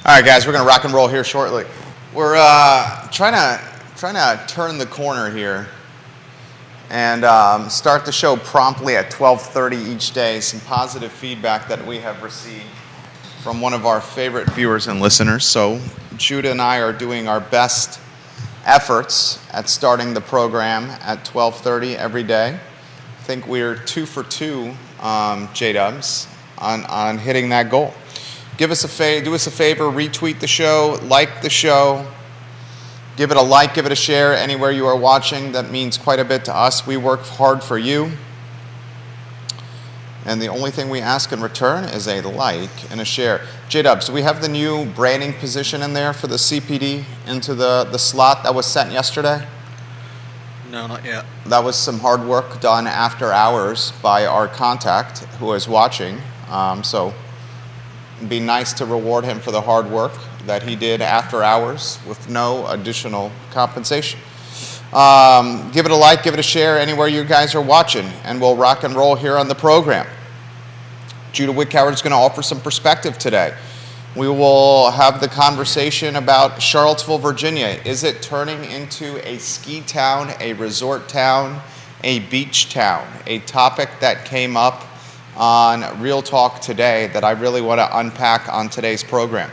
All right, guys, we're going to rock and roll here shortly. We're trying to turn the corner here and start the show promptly at 12:30 each day. Some positive feedback that we have received from one of our favorite viewers and listeners. So Judah and I are doing our best efforts at starting the program at 12:30 every day. I think we're 2 for 2, J-Dubs, on hitting that goal. Do us a favor, retweet the show, like the show, give it a like, give it a share anywhere you are watching. That means quite a bit to us. We work hard for you. And the only thing we ask in return is a like and a share. J-Dubs, do we have the new branding position in there for the CPD into the slot that was sent yesterday? No, not yet. That was some hard work done after hours by our contact who is watching. So it'd be nice to reward him for the hard work that he did after hours with no additional compensation. Give it a like, give it a share anywhere you guys are watching, and we'll rock and roll here on the program. Judah Wickhoward is going to offer some perspective today. We will have the conversation about Charlottesville, Virginia. Is it turning into a ski town, a resort town, a beach town? A topic that came up on Real Talk today that I really want to unpack on today's program.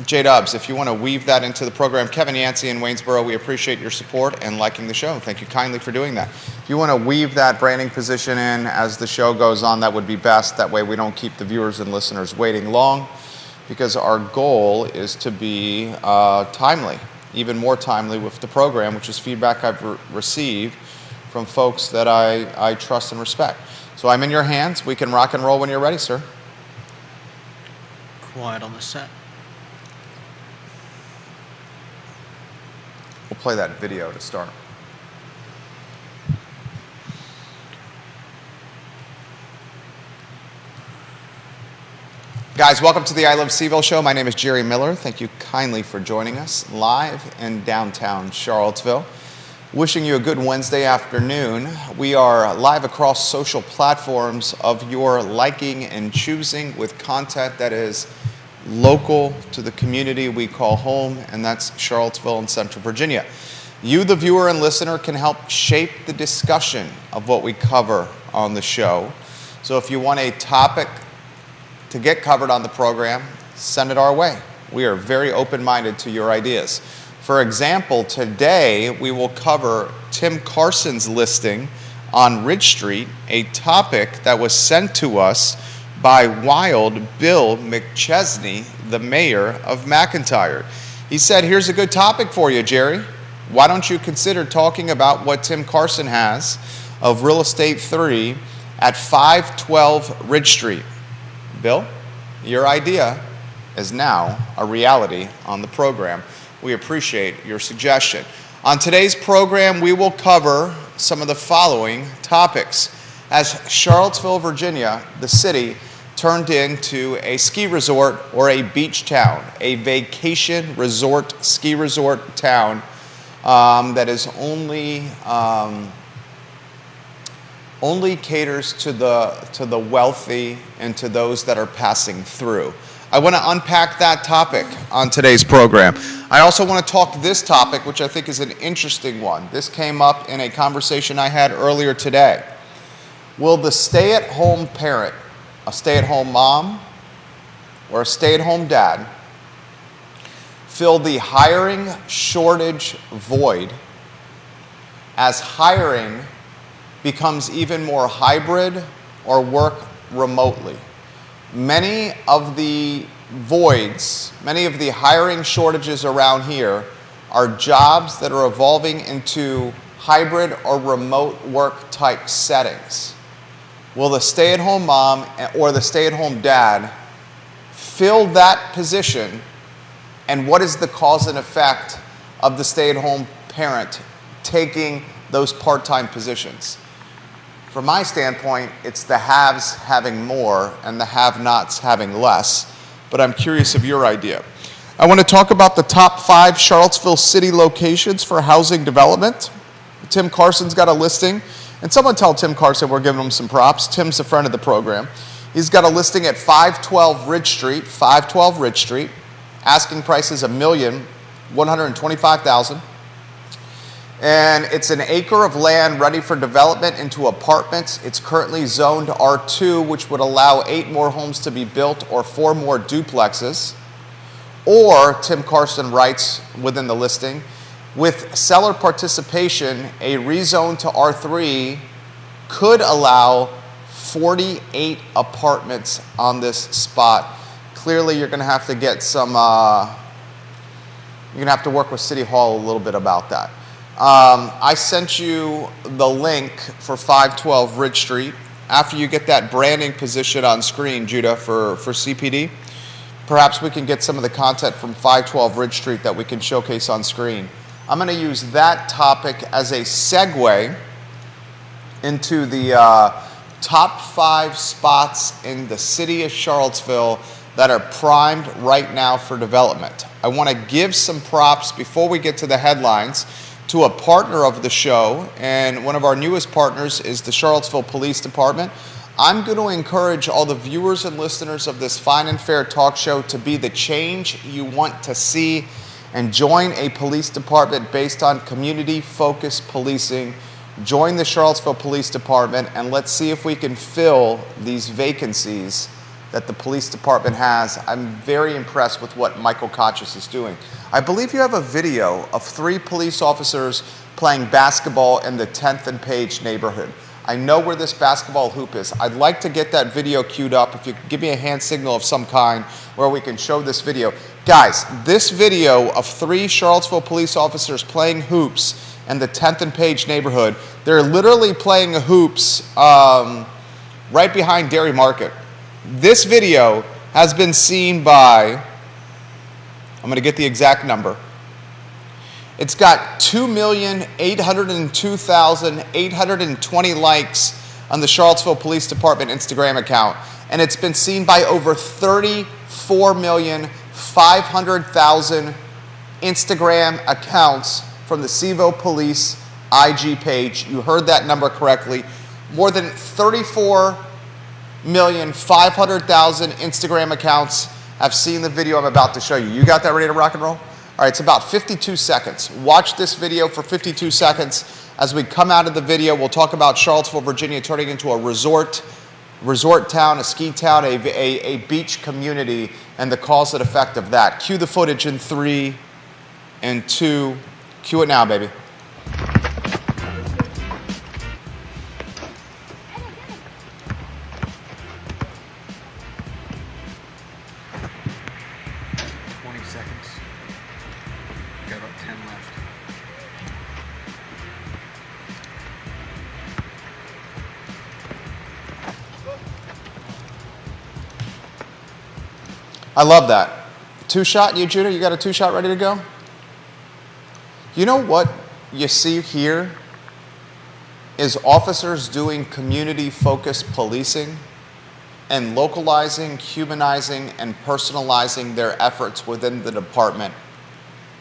J-Dubs, if you want to weave that into the program, Kevin Yancey in Waynesboro, we appreciate your support and liking the show. Thank you kindly for doing that. If you want to weave that branding position in as the show goes on, that would be best. That way we don't keep the viewers and listeners waiting long, because our goal is to be timely, even more timely with the program, which is feedback I've received from folks that I trust and respect. So I'm in your hands. We can rock and roll when you're ready, sir. Quiet on the set. We'll play that video to start. Guys, welcome to the I Love CVille show. My name is Jerry Miller. Thank you kindly for joining us live in downtown Charlottesville. Wishing you a good Wednesday afternoon. We are live across social platforms of your liking and choosing with content that is local to the community we call home, and that's Charlottesville and Central Virginia. You, the viewer and listener, can help shape the discussion of what we cover on the show. So if you want a topic to get covered on the program, send it our way. We are very open-minded to your ideas. For example, today we will cover Tim Carson's listing on Ridge Street, a topic that was sent to us by Wild Bill McChesney, the mayor of McIntyre. He said, here's a good topic for you, Jerry. Why don't you consider talking about what Tim Carson has of Real Estate 3 at 512 Ridge Street? Bill, your idea is now a reality on the program. We appreciate your suggestion. On today's program, we will cover some of the following topics. As Charlottesville, Virginia, the city, turned into a ski resort or a beach town, a vacation resort, ski resort town that is only caters to the wealthy and to those that are passing through. I want to unpack that topic on today's program. I also want to talk this topic, which I think is an interesting one. This came up in a conversation I had earlier today. Will the stay-at-home parent, a stay-at-home mom or a stay-at-home dad, fill the hiring shortage void as hiring becomes even more hybrid or work remotely? Many of the voids, many of the hiring shortages around here are jobs that are evolving into hybrid or remote work type settings. Will the stay-at-home mom or the stay-at-home dad fill that position, and what is the cause and effect of the stay-at-home parent taking those part-time positions? From my standpoint, it's the haves having more and the have-nots having less, but I'm curious of your idea. I want to talk about the top 5 Charlottesville city locations for housing development. Tim Carson's got a listing, and someone tell Tim Carson we're giving him some props. Tim's a friend of the program. He's got a listing at 512 Ridge Street, 512 Ridge Street. Asking price is $1,125,000. And it's an acre of land ready for development into apartments. It's currently zoned R2, which would allow 8 more homes to be built or 4 more duplexes. Or, Tim Carson writes within the listing, with seller participation, a rezone to R3 could allow 48 apartments on this spot. Clearly, you're going to have to get some, you're going to have to work with City Hall a little bit about that. I sent you the link for 512 Ridge Street. After you get that branding position on screen, Judah, for CPD, perhaps we can get some of the content from 512 Ridge Street that we can showcase on screen. I'm going to use that topic as a segue into the top 5 spots in the city of Charlottesville that are primed right now for development. I want to give some props before we get to the headlines to a partner of the show, and one of our newest partners is the Charlottesville Police Department. I'm going to encourage all the viewers and listeners of this fine and fair talk show to be the change you want to see and join a police department based on community-focused policing. Join the Charlottesville Police Department, and let's see if we can fill these vacancies that the police department has. I'm very impressed with what Michael Kochis is doing. I believe you have a video of 3 police officers playing basketball in the 10th and Page neighborhood. I know where this basketball hoop is. I'd like to get that video queued up. If you could give me a hand signal of some kind where we can show this video. Guys, this video of 3 Charlottesville police officers playing hoops in the 10th and Page neighborhood, they're literally playing hoops right behind Dairy Market. This video has been seen by, I'm going to get the exact number. It's got 2,802,820 likes on the Charlottesville Police Department Instagram account. And it's been seen by over 34,500,000 Instagram accounts from the CVO Police IG page. You heard that number correctly. More than 34,500,000 Instagram accounts have seen the video I'm about to show you. You got that ready to rock and roll? All right, it's about 52 seconds. Watch this video for 52 seconds. As we come out of the video, we'll talk about Charlottesville, Virginia turning into a resort town, a ski town, a beach community, and the cause and effect of that. Cue the footage in 3 and 2. Cue it now, baby. I love that. 2-shot, you, Judah? You got a 2-shot ready to go? You know what you see here is officers doing community-focused policing and localizing, humanizing, and personalizing their efforts within the department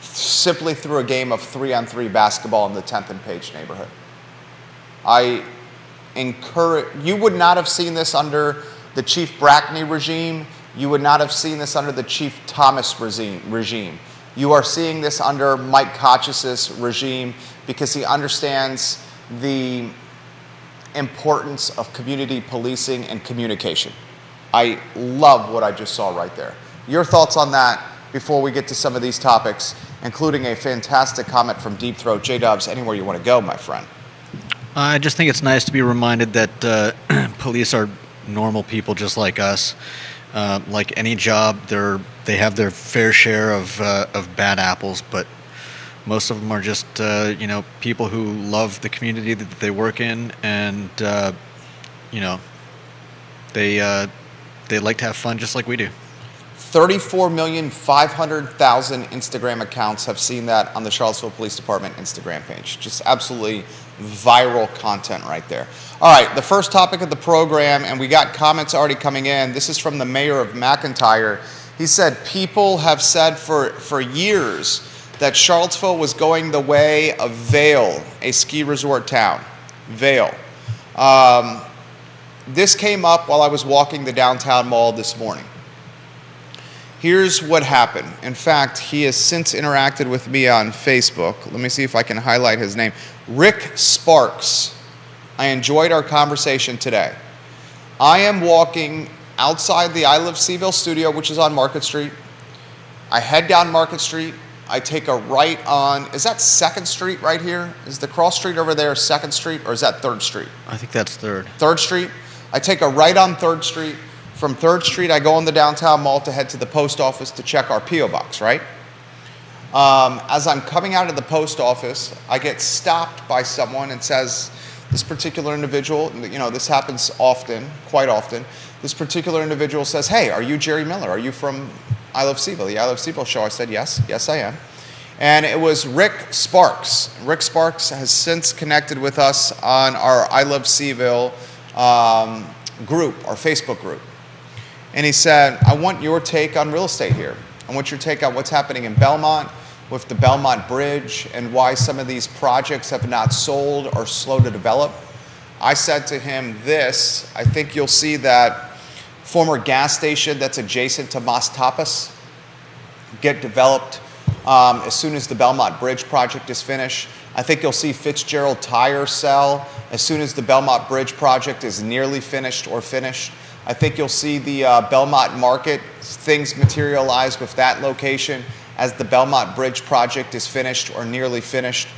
simply through a game of 3-on-3 basketball in the 10th and Page neighborhood. I encourage, you would not have seen this under the Chief Brackney regime. You would not have seen this under the Chief Thomas regime. You are seeing this under Mike Kochis' regime because he understands the importance of community policing and communication. I love what I just saw right there. Your thoughts on that before we get to some of these topics, including a fantastic comment from Deep Throat. J-Dubs, anywhere you want to go, my friend. I just think it's nice to be reminded that police are normal people just like us. Like any job, they have their fair share of bad apples, but most of them are just people who love the community that they work in, and they like to have fun just like we do. 34,500,000 Instagram accounts have seen that on the Charlottesville Police Department Instagram page. Just absolutely viral content right there. All right, the first topic of the program, and we got comments already coming in. This is from the mayor of McIntyre. He said people have said for years that Charlottesville was going the way of Vail, a ski resort town. Vail. this came up while I was walking the downtown mall this morning. Here's what happened. In fact, he has since interacted with me on Facebook. Let me see if I can highlight his name. Rick Sparks. I enjoyed our conversation today. I am walking outside the I Live Seaville studio, which is on Market Street. I head down Market Street. I take a right on, is that 2nd Street right here? Is the cross street over there 2nd Street, or is that 3rd Street? I think that's 3rd. 3rd Street. I take a right on 3rd Street. From 3rd Street, I go in the downtown mall to head to the post office to check our P.O. box, right? As I'm coming out of the post office, I get stopped by someone and says, this particular individual, this happens often, quite often, this particular individual says, hey, are you Jerry Miller? Are you from I Love Seaville, the I Love Seaville show? I said, yes, I am. And it was Rick Sparks. Rick Sparks has since connected with us on our I Love Seaville group, our Facebook group. And he said, I want your take on real estate here. I want your take on what's happening in Belmont with the Belmont Bridge and why some of these projects have not sold or slow to develop. I said to him this, I think you'll see that former gas station that's adjacent to Mas Tapas get developed as soon as the Belmont Bridge project is finished. I think you'll see Fitzgerald Tire sell as soon as the Belmont Bridge project is nearly finished or finished. I think you'll see the Belmont Market, things materialize with that location as the Belmont Bridge project is finished or nearly finished.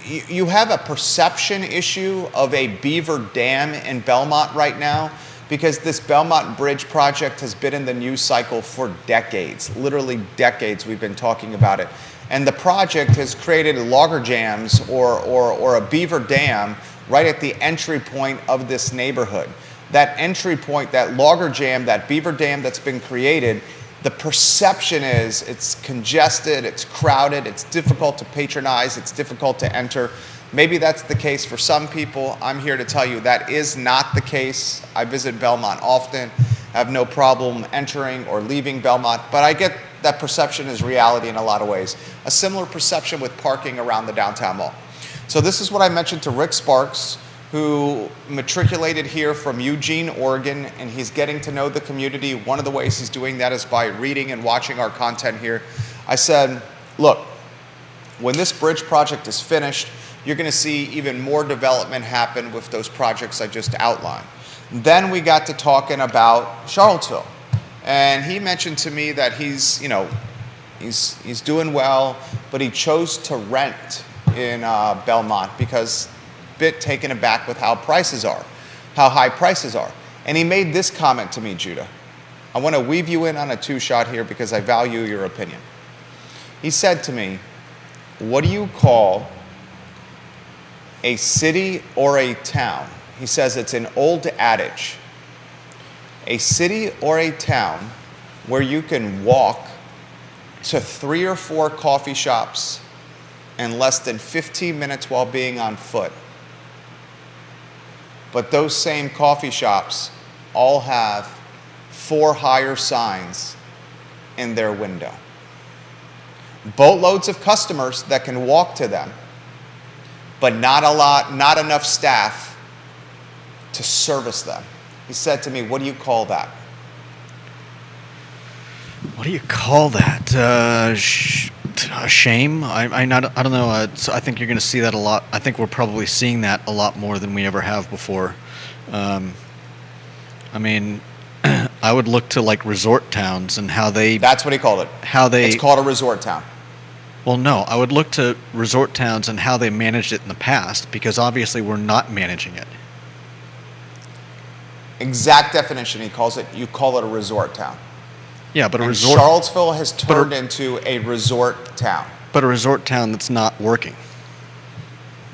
You have a perception issue of a beaver dam in Belmont right now because this Belmont Bridge project has been in the news cycle for decades, literally decades we've been talking about it. And the project has created logger jams or a beaver dam right at the entry point of this neighborhood. That entry point, that logger jam, that beaver dam that's been created, the perception is it's congested, it's crowded, it's difficult to patronize, it's difficult to enter. Maybe that's the case for some people. I'm here to tell you that is not the case. I visit Belmont often, have no problem entering or leaving Belmont, but I get that perception is reality in a lot of ways. A similar perception with parking around the downtown mall. So this is what I mentioned to Rick Sparks, who matriculated here from Eugene, Oregon, and he's getting to know the community. One of the ways he's doing that is by reading and watching our content here. I said, look, when this bridge project is finished, you're gonna see even more development happen with those projects I just outlined. Then we got to talking about Charlottesville. And he mentioned to me that he's doing well, but he chose to rent in Belmont because bit taken aback with how high prices are. And he made this comment to me, Judah. I want to weave you in on a two-shot here because I value your opinion. He said to me, what do you call a city or a town? He says it's an old adage. A city or a town where you can walk to 3 or 4 coffee shops in less than 15 minutes while being on foot. But those same coffee shops all have for hire signs in their window. Boatloads of customers that can walk to them, but not enough staff to service them. He said to me, what do you call that? What do you call that? Shame? I don't know. I think you're going to see that a lot. I think we're probably seeing that a lot more than we ever have before. I mean, I would look to like resort towns and how they... That's what he called it. It's called a resort town. Well, no. I would look to resort towns and how they managed it in the past, because obviously we're not managing it. Exact definition he calls it. You call it a resort town. Yeah, but and Charlottesville has turned into a resort town. But a resort town that's not working.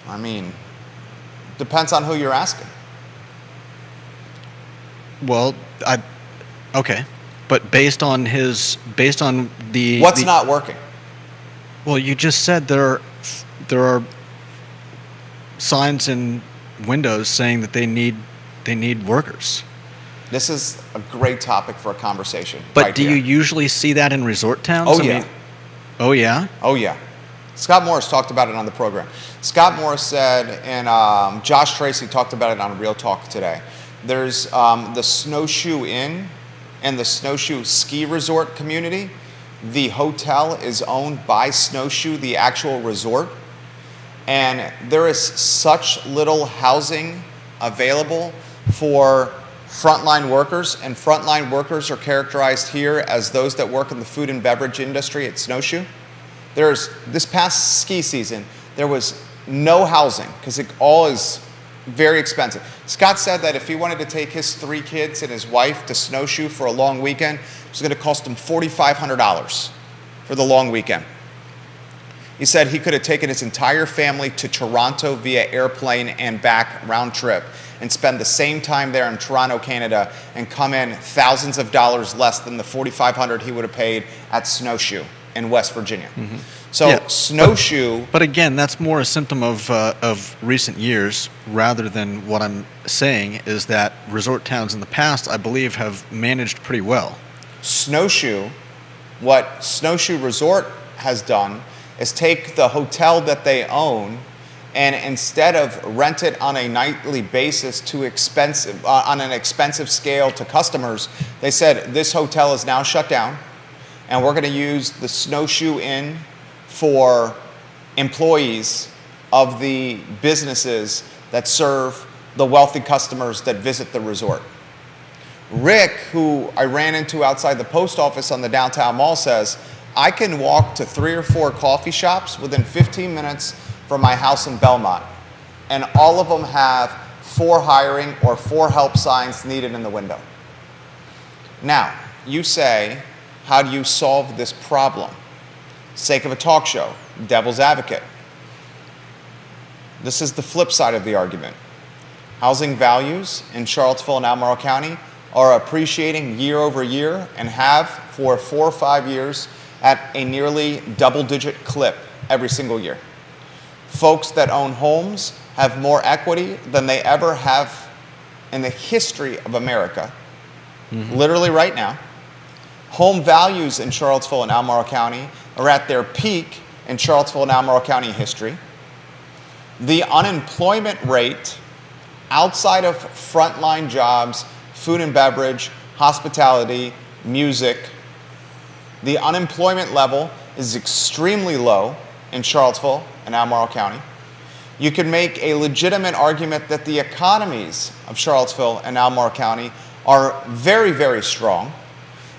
I mean, depends on who you're asking. Well, okay, but based on the what's not working? Well, you just said there are signs in windows saying that they need workers. This is a great topic for a conversation. But right do here. you usually see that in resort towns? Oh, yeah. Oh, yeah? Oh, yeah. Scott Morris talked about it on the program. Scott Morris said, and Josh Tracy talked about it on Real Talk today. There's the Snowshoe Inn and the Snowshoe Ski Resort community. The hotel is owned by Snowshoe, the actual resort. And there is such little housing available for frontline workers, and frontline workers are characterized here as those that work in the food and beverage industry at Snowshoe. This past ski season, there was no housing because it all is very expensive. Scott said that if he wanted to take his 3 kids and his wife to Snowshoe for a long weekend, it was going to cost him $4,500 for the long weekend. He said he could have taken his entire family to Toronto via airplane and back round trip and spend the same time there in Toronto, Canada, and come in thousands of dollars less than the $4,500 he would have paid at Snowshoe in West Virginia. Mm-hmm. So yeah, Snowshoe... But again, that's more a symptom of recent years rather than what I'm saying is that resort towns in the past, I believe, have managed pretty well. Snowshoe, what Snowshoe Resort has done is take the hotel that they own and instead of rent it on a nightly basis on an expensive scale to customers, they said this hotel is now shut down and we're going to use the Snowshoe Inn for employees of the businesses that serve the wealthy customers that visit the resort. Rick, who I ran into outside the post office on the downtown mall, says, I can walk to 3 or 4 coffee shops within 15 minutes from my house in Belmont, and all of them have 4 hiring or 4 help signs needed in the window. Now, you say, how do you solve this problem? Sake of a talk show, devil's advocate. This is the flip side of the argument. Housing values in Charlottesville and Albemarle County are appreciating year over year and have for 4 or 5 years at a nearly double-digit clip every single year. Folks that own homes have more equity than they ever have in the history of America, literally right now. Home values in Charlottesville and Albemarle County are at their peak in Charlottesville and Albemarle County history. The unemployment rate outside of frontline jobs, food and beverage, hospitality, music, the unemployment level is extremely low in Charlottesville and Albemarle County. You can make a legitimate argument that the economies of Charlottesville and Albemarle County are very, very strong.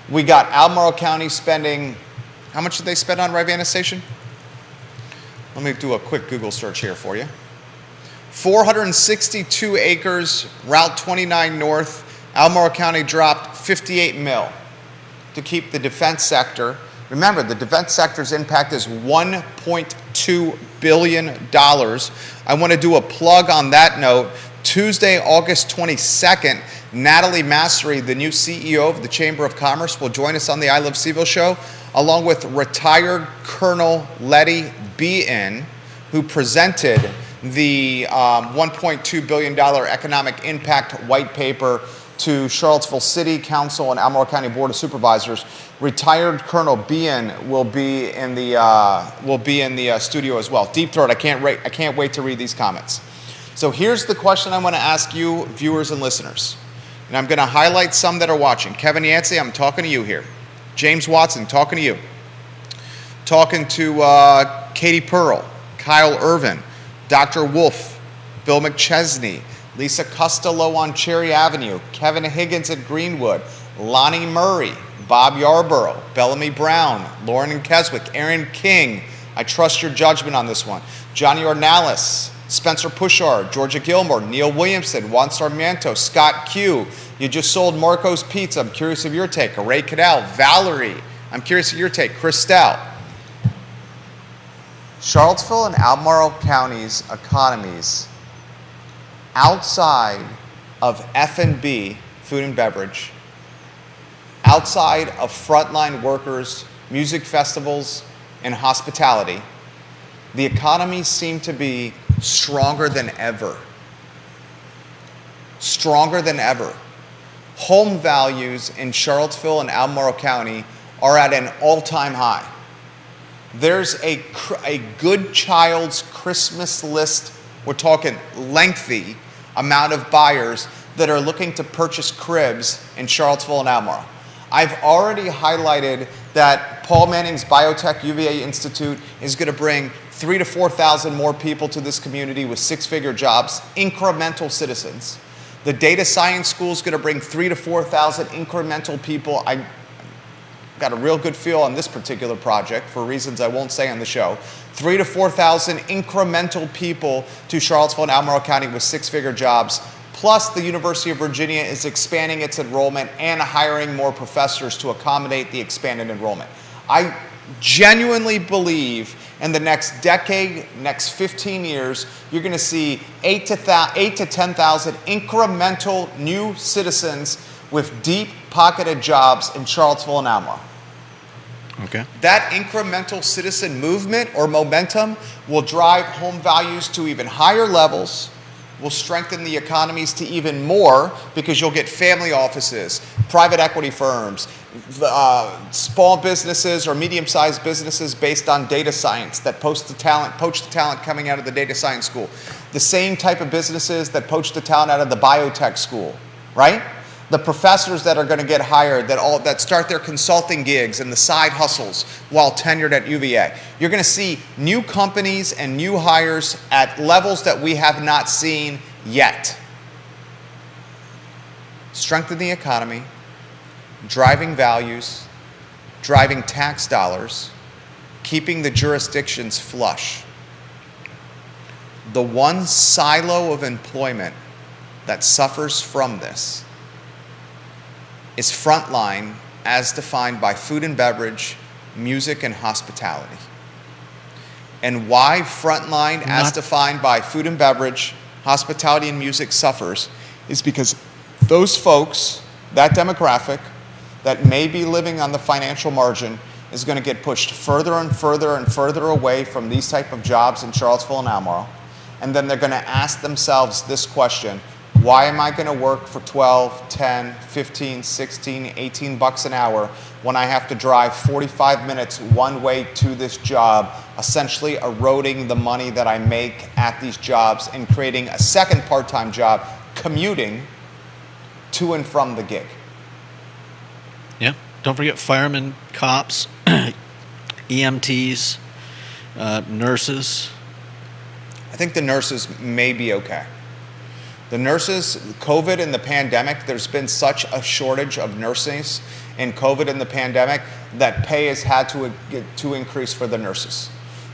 We got Albemarle County spending, how much did they spend on Rivanna Station? Let me do a quick Google search here for you. 462 acres, Route 29 North. Albemarle County dropped 58 mil to keep the defense sector. Remember, the defense sector's impact is $1.2 billion. I want to do a plug on that note. Tuesday, August 22nd, Natalie Massery, the new CEO of the Chamber of Commerce, will join us on the I Love CVille show, along with retired Colonel Letty Beaton, who presented the $1.2 billion economic impact white paper to Charlottesville City Council and Albemarle County Board of Supervisors. Retired Colonel Bean will be in the studio as well. Deep Throat, I can't wait to read these comments. So here's the question I want to ask you, viewers and listeners. And I'm going to highlight some that are watching. Kevin Yancey, I'm talking to you here. James Watson, talking to you. Talking to Katie Pearl, Kyle Irvin, Dr. Wolf, Bill McChesney, Lisa Costello on Cherry Avenue, Kevin Higgins at Greenwood, Lonnie Murray, Bob Yarborough, Bellamy Brown, Lauren and Keswick, Aaron King. I trust your judgment on this one. Johnny Ornalis, Spencer Pushar, Georgia Gilmore, Neil Williamson, Juan Sarmiento, Scott Q. You just sold Marco's Pizza. I'm curious of your take. Ray Cadell, Valerie. I'm curious of your take. Christelle. Charlottesville and Albemarle County's economies outside of F&B, food and beverage, outside of frontline workers, music festivals, and hospitality, the economies seem to be stronger than ever. Stronger than ever. Home values in Charlottesville and Albemarle County are at an all-time high. There's a good child's Christmas list, we're talking lengthy, amount of buyers that are looking to purchase cribs in Charlottesville and Albemarle. I've already highlighted that Paul Manning's Biotech UVA Institute is going to bring 3,000 to 4,000 more people to this community with six-figure jobs, incremental citizens. The data science school is going to bring 3,000 to 4,000 incremental people. I got a real good feel on this particular project for reasons I won't say on the show. 3,000 to 4,000 incremental people to Charlottesville and Albemarle County with six-figure jobs. Plus, the University of Virginia is expanding its enrollment and hiring more professors to accommodate the expanded enrollment. I genuinely believe in the next decade, next 15 years, you're going to see 8,000 to 10,000 incremental new citizens with deep-pocketed jobs in Charlottesville and Albemarle. Okay. That incremental citizen movement or momentum will drive home values to even higher levels, will strengthen the economies to even more because you'll get family offices, private equity firms, small businesses or medium-sized businesses based on data science that poach the talent coming out of the data science school. The same type of businesses that poach the talent out of the biotech school, right? The professors that are going to get hired that start their consulting gigs and the side hustles while tenured at UVA. You're going to see new companies and new hires at levels that we have not seen yet. Strengthen the economy, driving values, driving tax dollars, keeping the jurisdictions flush. The one silo of employment that suffers from this is frontline as defined by food and beverage, music, and hospitality. And why frontline as defined by food and beverage, hospitality, and music suffers is because those folks, that demographic that may be living on the financial margin is going to get pushed further and further and further away from these type of jobs in Charlottesville and Albemarle. And then they're going to ask themselves this question: why am I going to work for 12, 10, 15, 16, 18 bucks an hour when I have to drive 45 minutes one way to this job, essentially eroding the money that I make at these jobs and creating a second part-time job, commuting to and from the gig? Yeah. Don't forget firemen, cops, EMTs, nurses. I think the nurses may be okay. The nurses, COVID and the pandemic, there's been such a shortage of nurses in COVID and the pandemic that pay has had to increase for the nurses.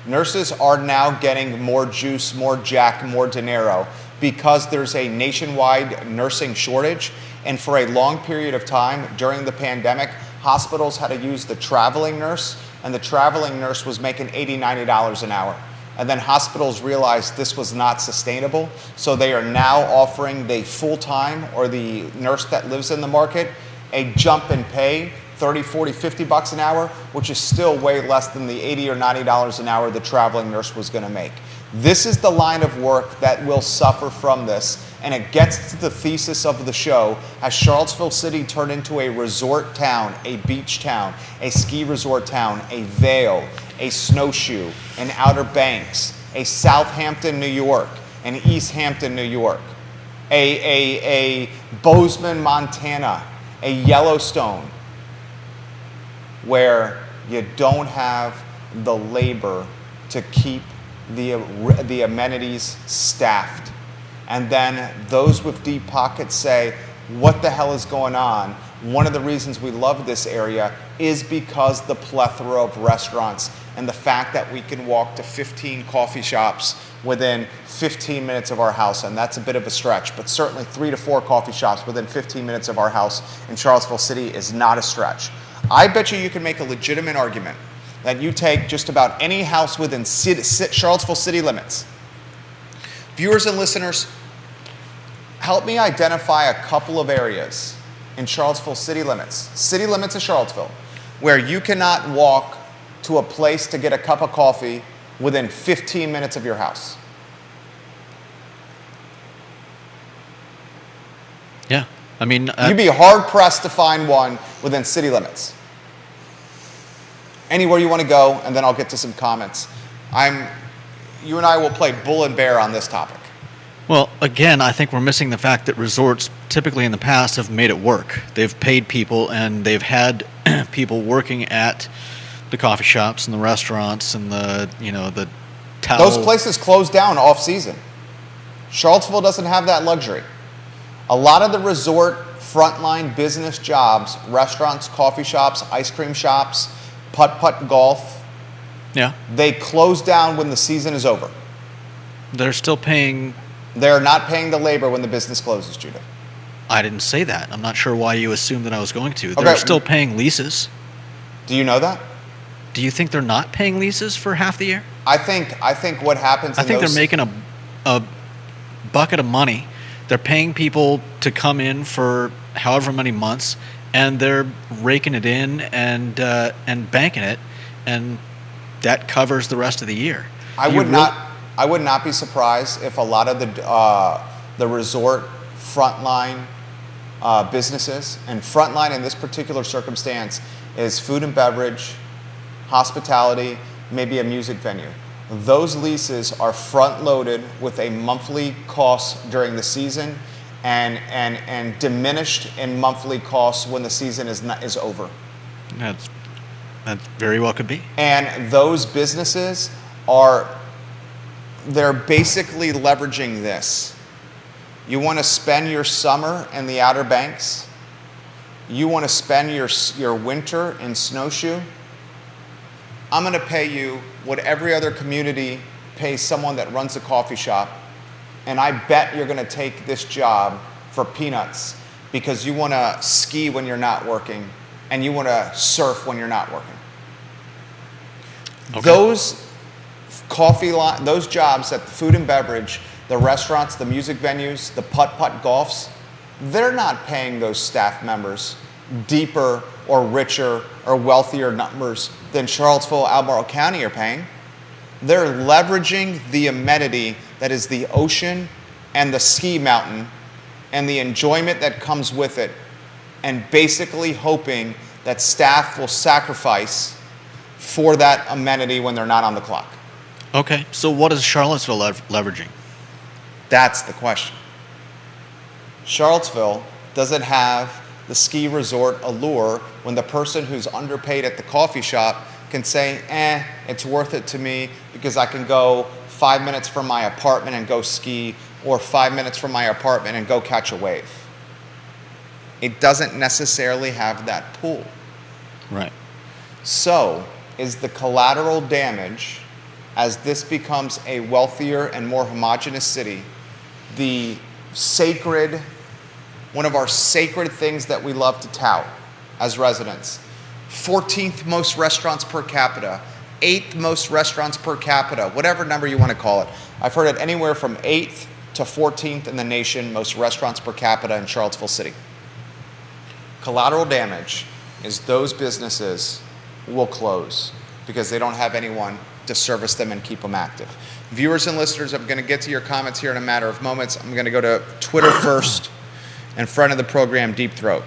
Nurses are now getting more juice, more jack, more dinero because there's a nationwide nursing shortage. And for a long period of time during the pandemic, hospitals had to use the traveling nurse, and the traveling nurse was making $80, $90 an hour. And then hospitals realized this was not sustainable, so they are now offering the full-time or the nurse that lives in the market a jump in pay, 30, 40, 50 bucks an hour, which is still way less than the $80 or $90 an hour the traveling nurse was going to make. This is the line of work that will suffer from this, and it gets to the thesis of the show. Has Charlottesville City turned into a resort town, a beach town, a ski resort town, a Vail, a Snowshoe, an Outer Banks, a Southampton, New York, an East Hampton, New York, a Bozeman, Montana, a Yellowstone, where you don't have the labor to keep the amenities staffed. And then those with deep pockets say, what the hell is going on? One of the reasons we love this area is because the plethora of restaurants and the fact that we can walk to 15 coffee shops within 15 minutes of our house, and that's a bit of a stretch, but certainly 3 to 4 coffee shops within 15 minutes of our house in Charlottesville City is not a stretch. I bet you can make a legitimate argument that you take just about any house within Charlottesville city limits. Viewers and listeners, help me identify a couple of areas in Charlottesville city limits of Charlottesville, where you cannot walk to a place to get a cup of coffee within 15 minutes of your house. Yeah, I mean, you'd be hard pressed to find one within city limits. Anywhere you want to go, and then I'll get to some comments. You and I will play bull and bear on this topic. Well, again, I think we're missing the fact that resorts typically in the past have made it work. They've paid people and they've had people working at the coffee shops and the restaurants and the towel. Those places close down off season. Charlottesville doesn't have that luxury. A lot of the resort frontline business jobs, restaurants, coffee shops, ice cream shops, putt-putt golf, Yeah. they close down when the season is over. They're still paying. They're not paying the labor when the business closes, Judah. I didn't say that. I'm not sure why you assumed that I was going to. Okay. They're still paying leases. Do you know that? Do you think they're not paying leases for half the year? I think what happens. I think they're making a bucket of money. They're paying people to come in for however many months, and they're raking it in and banking it, and that covers the rest of the year. I would not be surprised if a lot of the resort frontline businesses, and frontline in this particular circumstance is food and beverage, hospitality, maybe a music venue. Those leases are front-loaded with a monthly cost during the season and diminished in monthly costs when the season is over. That very well could be. And those businesses they're basically leveraging this. You want to spend your summer in the Outer Banks? You want to spend your winter in Snowshoe? I'm going to pay you what every other community pays someone that runs a coffee shop, and I bet you're going to take this job for peanuts because you want to ski when you're not working and you want to surf when you're not working. Okay. Those jobs at the food and beverage, the restaurants, the music venues, the putt-putt golfs, they're not paying those staff members deeper or richer or wealthier numbers than Charlottesville, Albemarle County are paying. They're leveraging the amenity that is the ocean and the ski mountain and the enjoyment that comes with it, and basically hoping that staff will sacrifice for that amenity when they're not on the clock. Okay, so what is Charlottesville leveraging? That's the question. Charlottesville doesn't have the ski resort allure when the person who's underpaid at the coffee shop can say, it's worth it to me because I can go 5 minutes from my apartment and go ski, or 5 minutes from my apartment and go catch a wave. It doesn't necessarily have that pool. Right. So is the collateral damage, as this becomes a wealthier and more homogeneous city, one of our sacred things that we love to tout as residents. 14th most restaurants per capita, 8th most restaurants per capita, whatever number you want to call it. I've heard it anywhere from 8th to 14th in the nation, most restaurants per capita in Charlottesville City. Collateral damage is those businesses will close because they don't have anyone to service them and keep them active. Viewers and listeners, I'm going to get to your comments here in a matter of moments. I'm going to go to Twitter first. In front of the program, Deep Throat.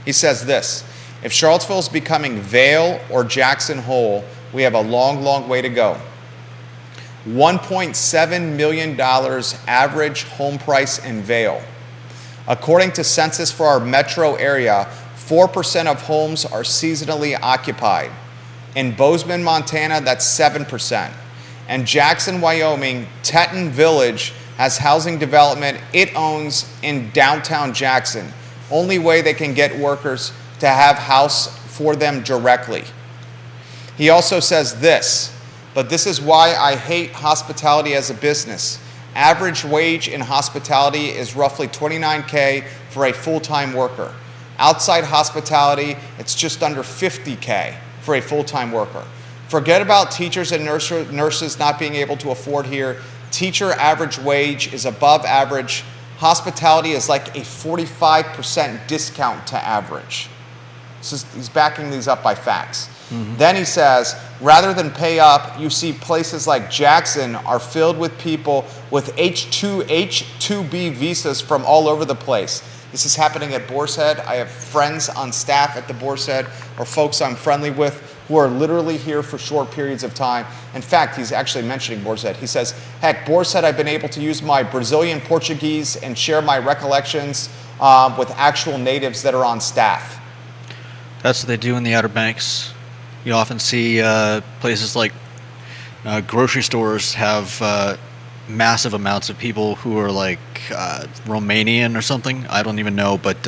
He says this: if Charlottesville is becoming Vail or Jackson Hole, we have a long, long way to go. $1.7 million average home price in Vail. According to census for our metro area, 4% of homes are seasonally occupied. In Bozeman, Montana, that's 7%. And Jackson, Wyoming, Teton Village has housing development it owns in downtown Jackson. Only way they can get workers to have house for them directly. He also says this, but this is why I hate hospitality as a business. Average wage in hospitality is roughly $29K for a full-time worker. Outside hospitality, it's just under $50K for a full-time worker. Forget about teachers and nurses not being able to afford here. Teacher average wage is above average. Hospitality is like a 45% discount to average. He's backing these up by facts. Mm-hmm. Then he says, rather than pay up, you see places like Jackson are filled with people with H-2B visas from all over the place. This is happening at Boar's Head. I have friends on staff at the Boar's Head, or folks I'm friendly with, who are literally here for short periods of time In fact, he's actually mentioning Boar's Head. He says, heck, Boar's Head, I've been able to use my Brazilian Portuguese and share my recollections with actual natives that are on staff. That's what they do in the Outer Banks. You often see places like grocery stores have massive amounts of people who are like Romanian or something. I don't even know, but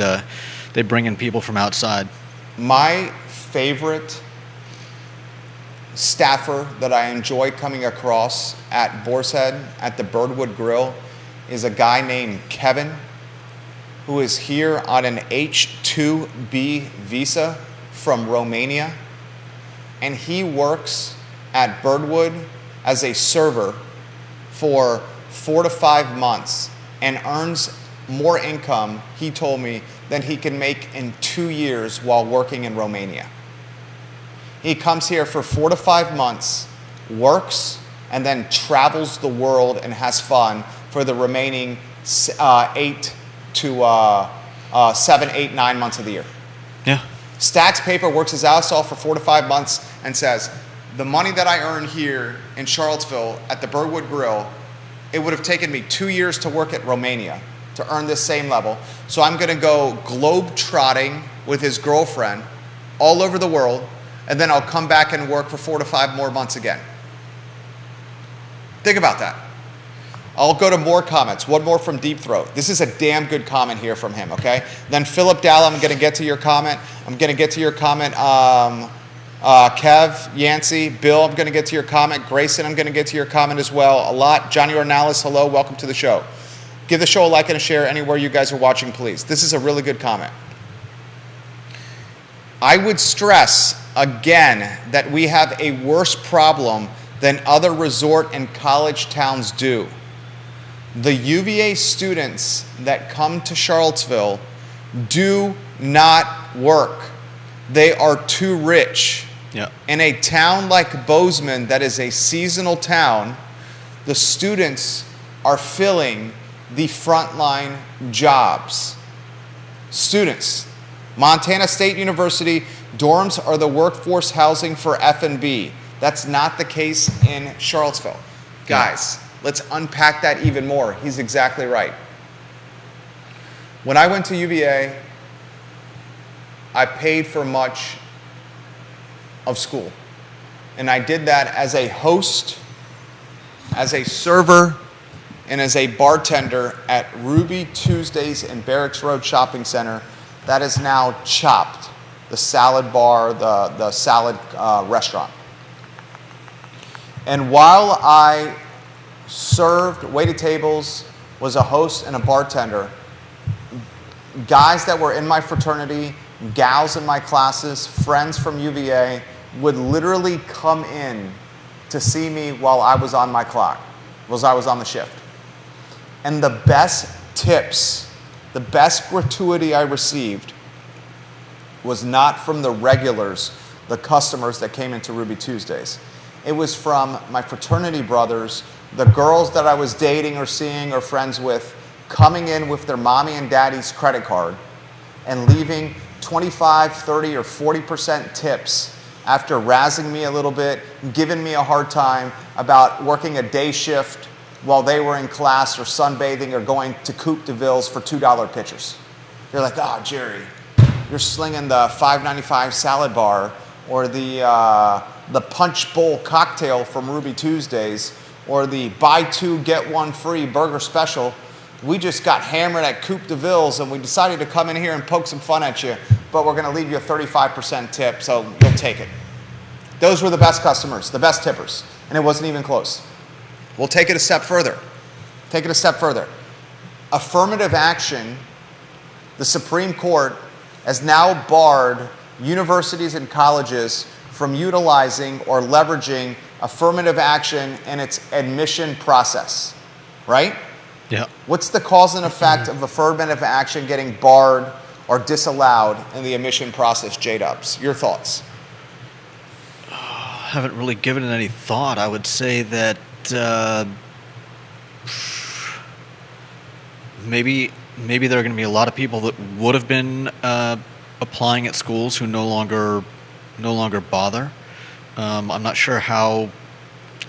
they bring in people from outside. My favorite staffer that I enjoy coming across at Boar's Head at the Birdwood Grill is a guy named Kevin, who is here on an H-2B visa from Romania, and he works at Birdwood as a server for 4 to 5 months and earns more income, he told me, than he can make in 2 years while working in Romania. He comes here for 4 to 5 months, works, and then travels the world and has fun for the remaining 8 to 7, 8, 9 months of the year. Yeah. Stacks paper, works his ass off for 4 to 5 months, and says, the money that I earn here in Charlottesville at the Birdwood Grill, it would have taken me 2 years to work at Romania to earn this same level. So I'm going to go globe trotting with his girlfriend all over the world, and then I'll come back and work for 4 to 5 more months again. Think about that. I'll go to more comments. One more from Deep Throat. This is a damn good comment here from him, okay? Then Philip Dalla, I'm going to get to your comment. Kev, Yancey, Bill, I'm going to get to your comment. Grayson, I'm going to get to your comment as well. A lot. Johnny Ornalis, hello, welcome to the show. Give the show a like and a share anywhere you guys are watching, please. This is a really good comment. I would stress again that we have a worse problem than other resort and college towns do. The UVA students that come to Charlottesville do not work. They are too rich. Yeah. In a town like Bozeman that is a seasonal town, the students are filling the frontline jobs. Students, Montana State University, dorms are the workforce housing for F&B. That's not the case in Charlottesville. Guys, let's unpack that even more. He's exactly right. When I went to UVA, I paid for much of school. And I did that as a host, as a server, and as a bartender at Ruby Tuesdays in Barracks Road Shopping Center. That is now Chopped, the salad bar, the salad restaurant. And while I served, waited tables, was a host and a bartender, guys that were in my fraternity, gals in my classes, friends from UVA would literally come in to see me while I was on my clock, while I was on the shift. And the best tips, the best gratuity I received was not from the regulars, the customers that came into Ruby Tuesdays. It was from my fraternity brothers, the girls that I was dating or seeing or friends with, coming in with their mommy and daddy's credit card and leaving 25, 30, or 40% tips after razzing me a little bit, giving me a hard time about working a day shift while they were in class or sunbathing or going to Coupe de Villes for $2 pitchers. You're like, oh, Jerry, you're slinging the $5.95 salad bar or the punch bowl cocktail from Ruby Tuesdays or the buy two, get one free burger special. We just got hammered at Coupe de Villes and we decided to come in here and poke some fun at you, but we're going to leave you a 35% tip, so you'll take it. Those were the best customers, the best tippers, and it wasn't even close. We'll take it a step further. Take it a step further. Affirmative action, the Supreme Court has now barred universities and colleges from utilizing or leveraging affirmative action in its admission process, right? Yeah. What's the cause and effect of affirmative action getting barred or disallowed in the admission process, J-Dubs? Your thoughts? I haven't really given it any thought. I would say that maybe there are going to be a lot of people that would have been applying at schools who no longer bother. I'm not sure how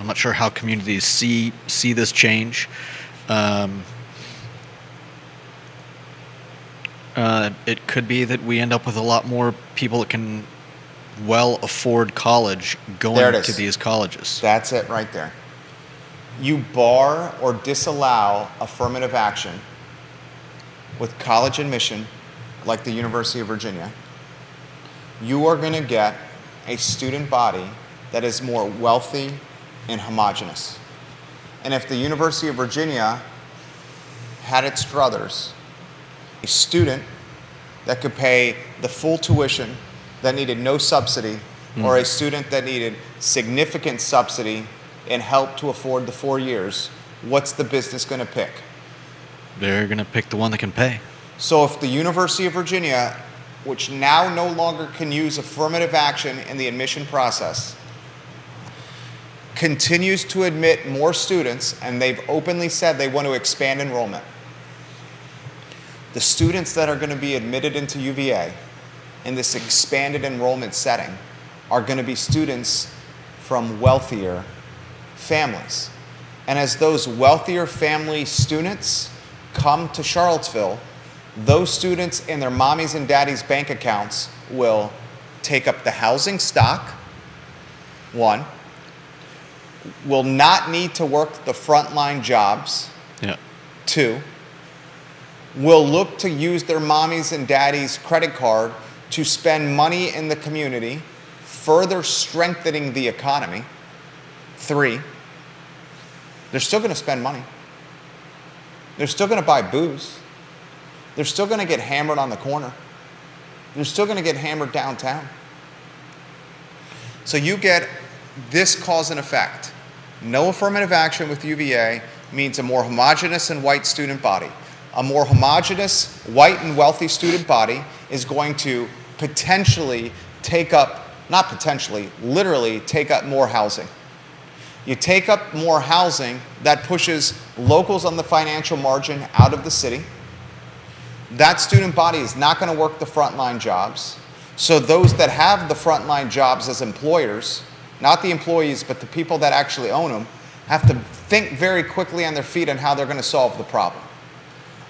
I'm not sure how communities see this change. It could be that we end up with a lot more people that can well afford college There it going is. to these colleges. That's it right there. You bar or disallow affirmative action with college admission, like the University of Virginia, you are going to get a student body that is more wealthy and homogenous. And if the University of Virginia had its druthers, a student that could pay the full tuition that needed no subsidy, or a student that needed significant subsidy and help to afford the 4 years, what's the business going to pick? They're going to pick the one that can pay. So if the University of Virginia, which now no longer can use affirmative action in the admission process, continues to admit more students, and they've openly said they want to expand enrollment, the students that are going to be admitted into UVA in this expanded enrollment setting are going to be students from wealthier families. And as those wealthier family students come to Charlottesville, those students in their mommies and daddies' bank accounts will take up the housing stock, one, will not need to work the frontline jobs, Yeah. two, will look to use their mommies and daddies' credit card to spend money in the community, further strengthening the economy. Three, they're still going to spend money. They're still going to buy booze. They're still going to get hammered on the corner. They're still going to get hammered downtown. So you get this cause and effect. No affirmative action with UVA means a more homogeneous and white student body. A more homogeneous, white and wealthy student body is going to potentially take up, not potentially, literally take up more housing. You take up more housing, that pushes locals on the financial margin out of the city. That student body is not going to work the frontline jobs. So those that have the frontline jobs as employers, not the employees, but the people that actually own them, have to think very quickly on their feet on how they're going to solve the problem.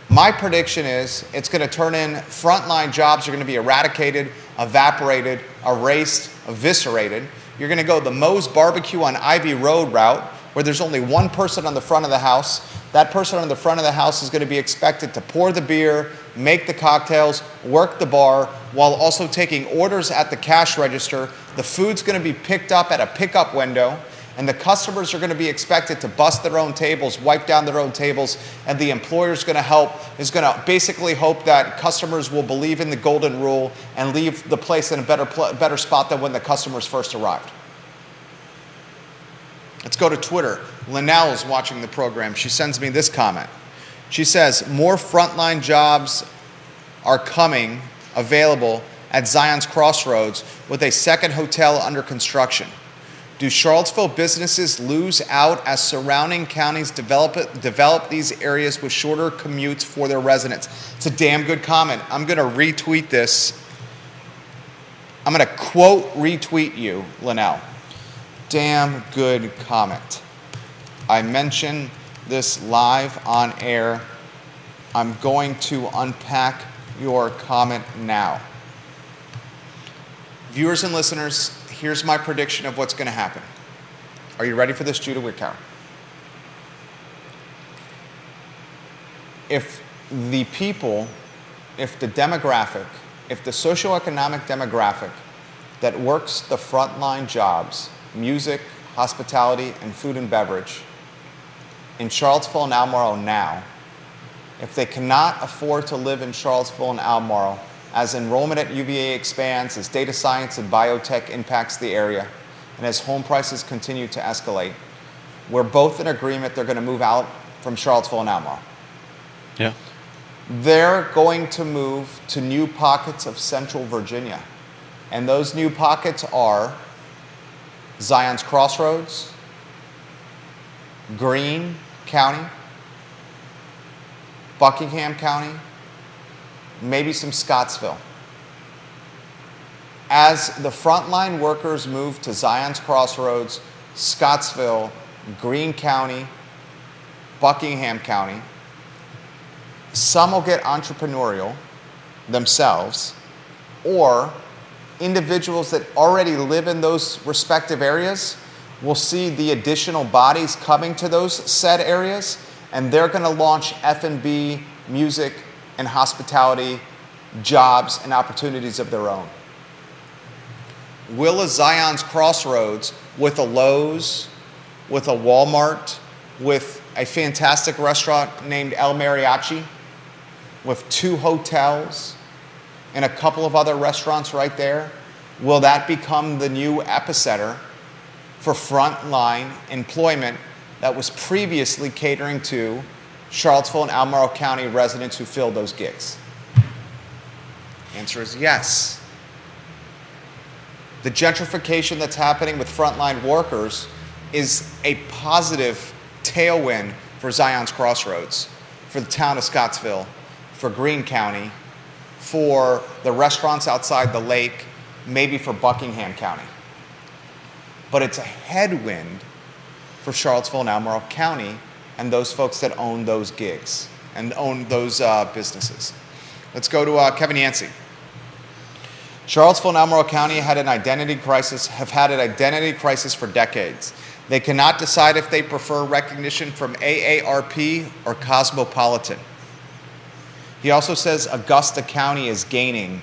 My prediction is it's going to turn in frontline jobs are going to be eradicated, evaporated, erased, eviscerated. You're going to go the Moe's Barbecue on Ivy Road route, where there's only one person on the front of the house. That person on the front of the house is going to be expected to pour the beer, make the cocktails, work the bar, while also taking orders at the cash register. The food's going to be picked up at a pickup window, and the customers are going to be expected to bust their own tables, wipe down their own tables, and the employer's going to basically hope that customers will believe in the golden rule and leave the place in a better spot than when the customers first arrived. Let's go to Twitter. Linnell is watching the program. She sends me this comment. She says, more frontline jobs are coming available at Zion's Crossroads with a second hotel under construction. Do Charlottesville businesses lose out as surrounding counties develop these areas with shorter commutes for their residents? It's a damn good comment. I'm going to retweet this. I'm going to quote retweet you, Linnell. Damn good comment. I mentioned this live on air. I'm going to unpack your comment now. Viewers and listeners, here's my prediction of what's going to happen. Are you ready for this, Judah Wickower? If the people, if the demographic, if the socioeconomic demographic that works the frontline jobs, music, hospitality, and food and beverage in Charlottesville and Albemarle now, if they cannot afford to live in Charlottesville and Albemarle, as enrollment at UVA expands, as data science and biotech impacts the area, and as home prices continue to escalate, we're both in agreement they're going to move out from Charlottesville and Albemarle. Yeah. They're going to move to new pockets of Central Virginia. And those new pockets are Zion's Crossroads, Greene County, Buckingham County, maybe some Scottsville. As the frontline workers move to Zion's Crossroads, Scottsville, Greene County, Buckingham County. Some will get entrepreneurial themselves, or individuals that already live in those respective areas will see the additional bodies coming to those said areas, and they're going to launch F&B, music, and hospitality jobs and opportunities of their own. Will a Zion's Crossroads with a Lowe's, with a Walmart, with a fantastic restaurant named El Mariachi, with 2 hotels and a couple of other restaurants right there, will that become the new epicenter for frontline employment that was previously catering to Charlottesville and Albemarle County residents who filled those gigs? Answer is yes. The gentrification that's happening with frontline workers is a positive tailwind for Zion's Crossroads, for the town of Scottsville, for Greene County, for the restaurants outside the lake, maybe for Buckingham County. But it's a headwind for Charlottesville and Albemarle County and those folks that own those gigs and own those businesses. Let's go to Kevin Yancey. Charlottesville and Albemarle County have had an identity crisis for decades. They cannot decide if they prefer recognition from AARP or Cosmopolitan. He also says Augusta County is gaining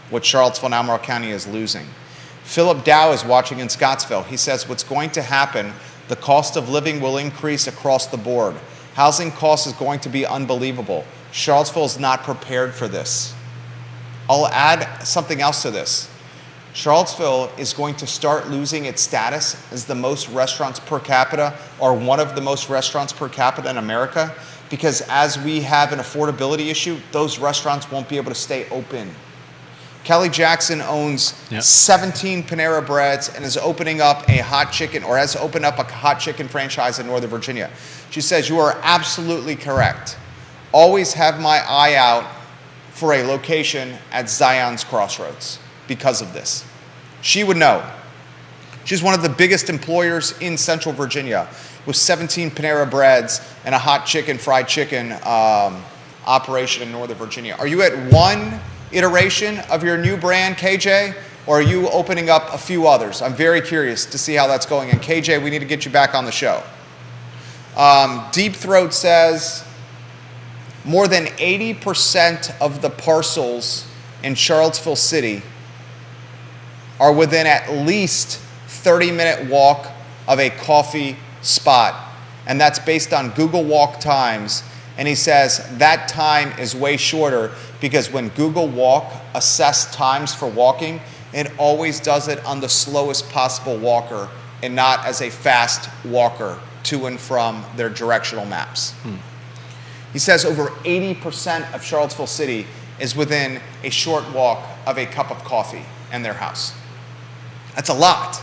what Charlottesville and Albemarle County is losing. Philip Dow is watching in Scottsville. He says what's going to happen, the cost of living will increase across the board. Housing costs is going to be unbelievable. Charlottesville is not prepared for this. I'll add something else to this. Charlottesville is going to start losing its status as the most restaurants per capita, or one of the most restaurants per capita in America, because as we have an affordability issue, those restaurants won't be able to stay open. Kelly Jackson owns 17 Panera Breads and is opening up a hot chicken, or has opened up a hot chicken franchise in Northern Virginia. She says, you are absolutely correct. Always have my eye out for a location at Zion's Crossroads because of this. She would know. She's one of the biggest employers in Central Virginia with 17 Panera Breads and a hot chicken, fried chicken operation in Northern Virginia. Are you at one iteration of your new brand, KJ, or are you opening up a few others? I'm very curious to see how that's going. And KJ, we need to get you back on the show. Deep Throat says more than 80% of the parcels in Charlottesville City are within at least 30-minute walk of a coffee spot. And that's based on Google Walk times. And he says that time is way shorter because when Google Walk assess times for walking, it always does it on the slowest possible walker and not as a fast walker to and from their directional maps. He says over 80% of Charlottesville City is within a short walk of a cup of coffee and their house. That's a lot.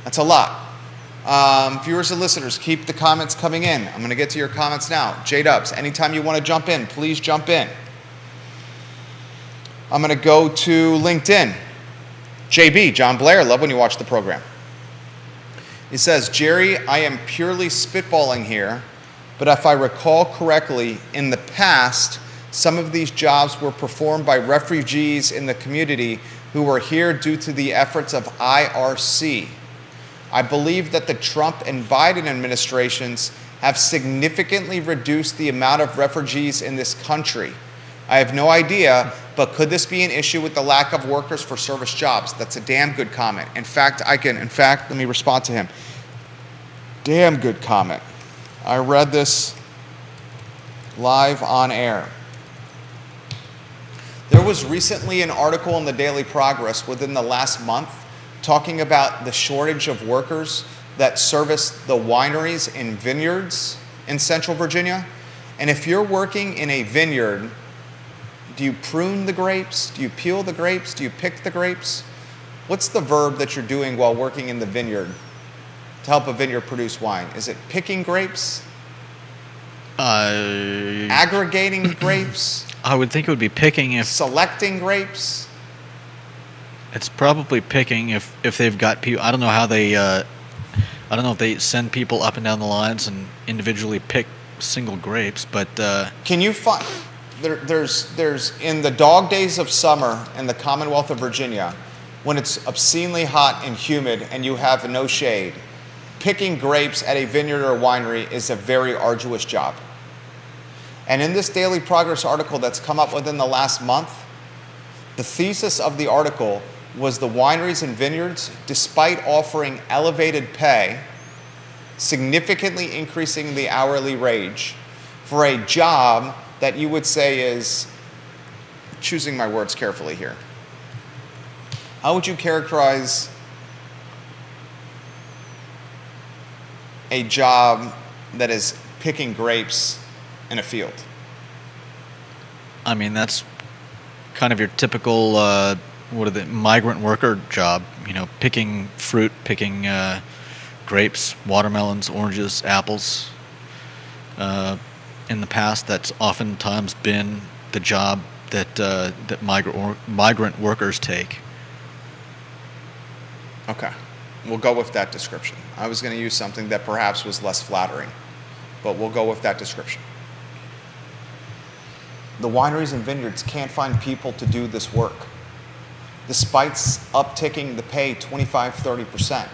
That's a lot. Viewers and listeners, keep the comments coming in. I'm going to get to your comments now. J-Dubs, anytime you want to jump in, please jump in. I'm going to go to LinkedIn. JB, John Blair, love when you watch the program. He says, Jerry, I am purely spitballing here, but if I recall correctly, in the past, some of these jobs were performed by refugees in the community who were here due to the efforts of IRC. I believe that the Trump and Biden administrations have significantly reduced the amount of refugees in this country. I have no idea, but could this be an issue with the lack of workers for service jobs? That's a damn good comment. In fact, let me respond to him. Damn good comment. I read this live on air. There was recently an article in the Daily Progress within the last month talking about the shortage of workers that service the wineries and vineyards in Central Virginia. And if you're working in a vineyard, do you prune the grapes? Do you peel the grapes? Do you pick the grapes? What's the verb that you're doing while working in the vineyard to help a vineyard produce wine? Is it picking grapes? Aggregating grapes? I would think it would be picking if... Selecting grapes? It's probably picking if they've got people. I don't know how they. I don't know if they send people up and down the lines and individually pick single grapes, but Can you find there's in the dog days of summer in the Commonwealth of Virginia, when it's obscenely hot and humid and you have no shade, picking grapes at a vineyard or winery is a very arduous job. And in this Daily Progress article that's come up within the last month, the thesis of the article was the wineries and vineyards, despite offering elevated pay, significantly increasing the hourly wage for a job that you would say is, choosing my words carefully here, how would you characterize a job that is picking grapes in a field? I mean, that's kind of your typical migrant worker job. You know, picking fruit, picking grapes, watermelons, oranges, apples. In the past, that's oftentimes been the job that migrant workers take. Okay, we'll go with that description. I was going to use something that perhaps was less flattering, but we'll go with that description. The wineries and vineyards can't find people to do this work, despite upticking the pay 25-30%.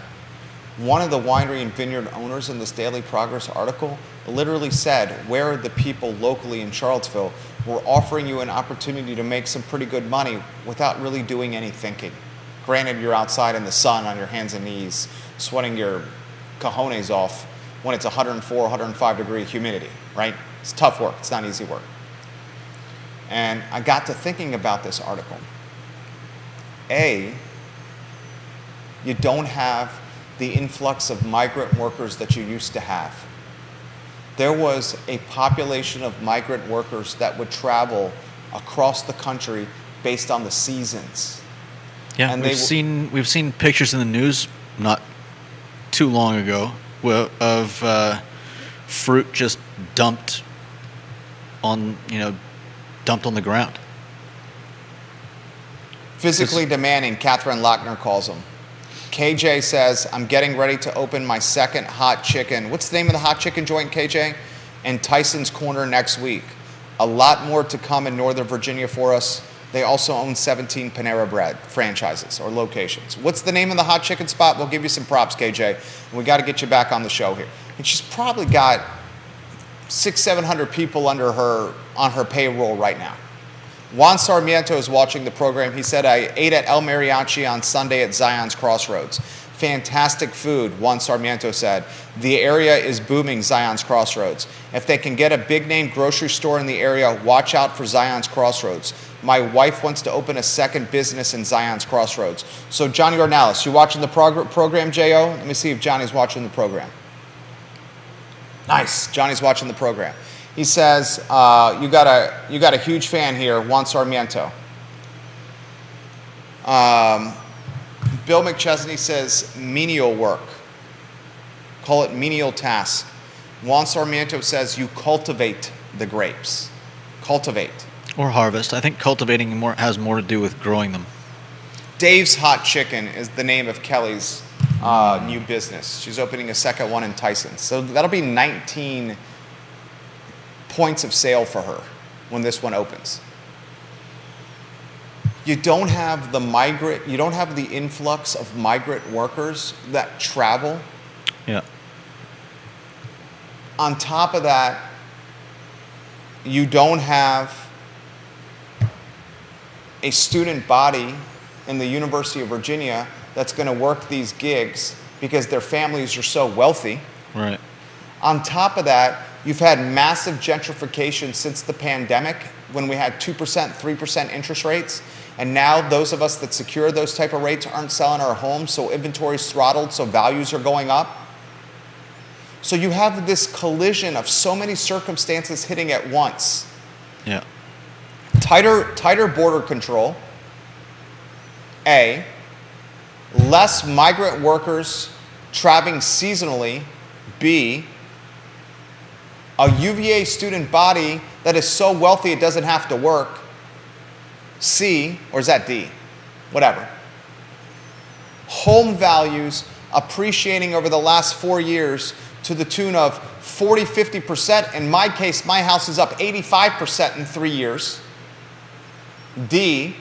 One of the winery and vineyard owners in this Daily Progress article literally said, where are the people locally in Charlottesville? We're offering you an opportunity to make some pretty good money without really doing any thinking. Granted, you're outside in the sun on your hands and knees, sweating your cojones off when it's 104, 105 degree humidity, right? It's tough work. It's not easy work. And I got to thinking about this article. A, you don't have the influx of migrant workers that you used to have. There was a population of migrant workers that would travel across the country based on the seasons. Yeah, And we've seen pictures in the news not too long ago of fruit just dumped on the ground. Physically demanding, Catherine Lochner calls them. KJ says, I'm getting ready to open my second hot chicken. What's the name of the hot chicken joint, KJ? And Tyson's Corner next week. A lot more to come in Northern Virginia for us. They also own 17 Panera Bread franchises or locations. What's the name of the hot chicken spot? We'll give you some props, KJ. And we got to get you back on the show here. And she's probably got 600-700 people on her payroll right now. Juan Sarmiento is watching the program. He said, I ate at El Mariachi on Sunday at Zion's Crossroads. Fantastic food, Juan Sarmiento said. The area is booming, Zion's Crossroads. If they can get a big name grocery store in the area, watch out for Zion's Crossroads. My wife wants to open a second business in Zion's Crossroads. So Johnny Ornalis, you watching the program, J.O.? Let me see if Johnny's watching the program. Nice, Johnny's watching the program. He says, you got a huge fan here, Juan Sarmiento. Bill McChesney says, menial work. Call it menial task. Juan Sarmiento says, you cultivate the grapes. Cultivate. Or harvest. I think cultivating has more to do with growing them. Dave's Hot Chicken is the name of Kelly's new business. She's opening a second one in Tyson. So that'll be 19 points of sale for her when this one opens. You don't have the influx of migrant workers that travel. Yeah. On top of that, you don't have a student body in the University of Virginia that's going to work these gigs because their families are so wealthy. Right. On top of that, you've had massive gentrification since the pandemic when we had 2%, 3% interest rates. And now those of us that secure those type of rates aren't selling our homes, so inventory's throttled, so values are going up. So you have this collision of so many circumstances hitting at once. Yeah. Tighter border control, A. Less migrant workers traveling seasonally, B. A UVA student body that is so wealthy it doesn't have to work, C, or is that D? Whatever. Home values appreciating over the last 4 years to the tune of 40, 50%. In my case, my house is up 85% in 3 years. D,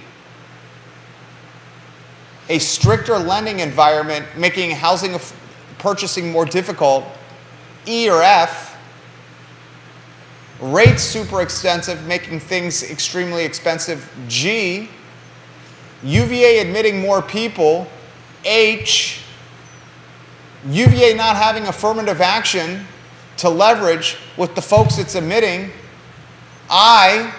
a stricter lending environment making housing purchasing more difficult. E or F, rates super expensive, making things extremely expensive. G, UVA admitting more people. H, UVA not having affirmative action to leverage with the folks it's admitting. I,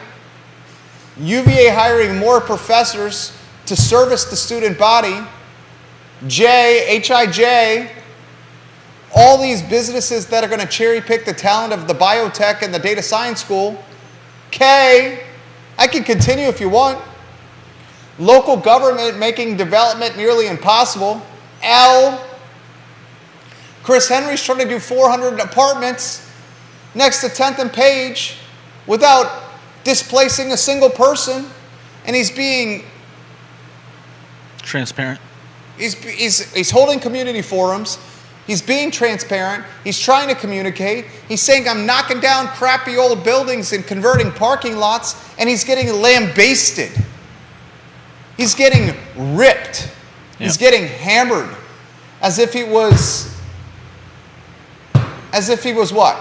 UVA hiring more professors to service the student body. J, HIJ, all these businesses that are going to cherry pick the talent of the biotech and the data science school. K, I can continue if you want. Local government making development nearly impossible. L, Chris Henry's trying to do 400 apartments next to 10th and Page without displacing a single person, and he's being transparent. He's holding community forums. He's being transparent. He's trying to communicate. He's saying, I'm knocking down crappy old buildings and converting parking lots, and he's getting lambasted. He's getting ripped. Yep. He's getting hammered as if he was what?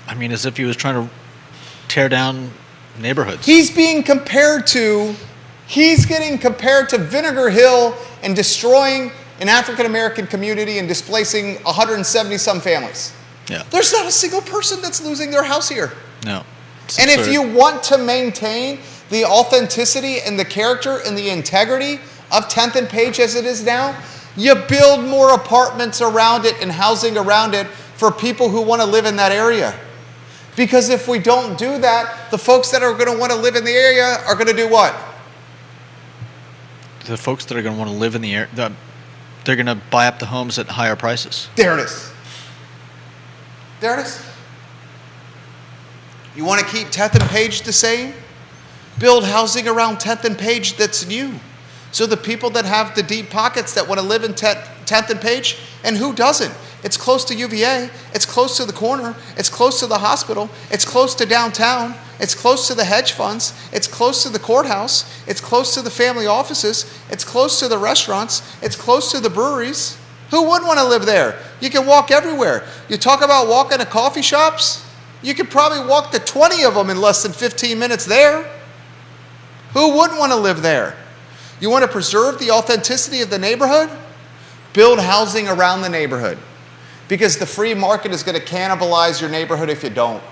I mean, as if he was trying to tear down neighborhoods. He's getting compared to Vinegar Hill and destroying an African-American community and displacing 170-some families. Yeah. There's not a single person that's losing their house here. No. And if you want to maintain the authenticity and the character and the integrity of 10th and Page as it is now, you build more apartments around it and housing around it for people who want to live in that area. Because if we don't do that, the folks that are going to want to live in the area are going to do what? The folks that are going to want to live in the area, they're going to buy up the homes at higher prices. There it is. There it is. You want to keep 10th and Page the same? Build housing around 10th and Page that's new. So the people that have the deep pockets that want to live in 10th and Page, and who doesn't? It's close to UVA. It's close to the corner. It's close to the hospital. It's close to downtown. It's close to the hedge funds. It's close to the courthouse. It's close to the family offices. It's close to the restaurants. It's close to the breweries. Who wouldn't want to live there? You can walk everywhere. You talk about walking to coffee shops? You could probably walk to 20 of them in less than 15 minutes there. Who wouldn't want to live there? You want to preserve the authenticity of the neighborhood? Build housing around the neighborhood. Because the free market is going to cannibalize your neighborhood if you don't.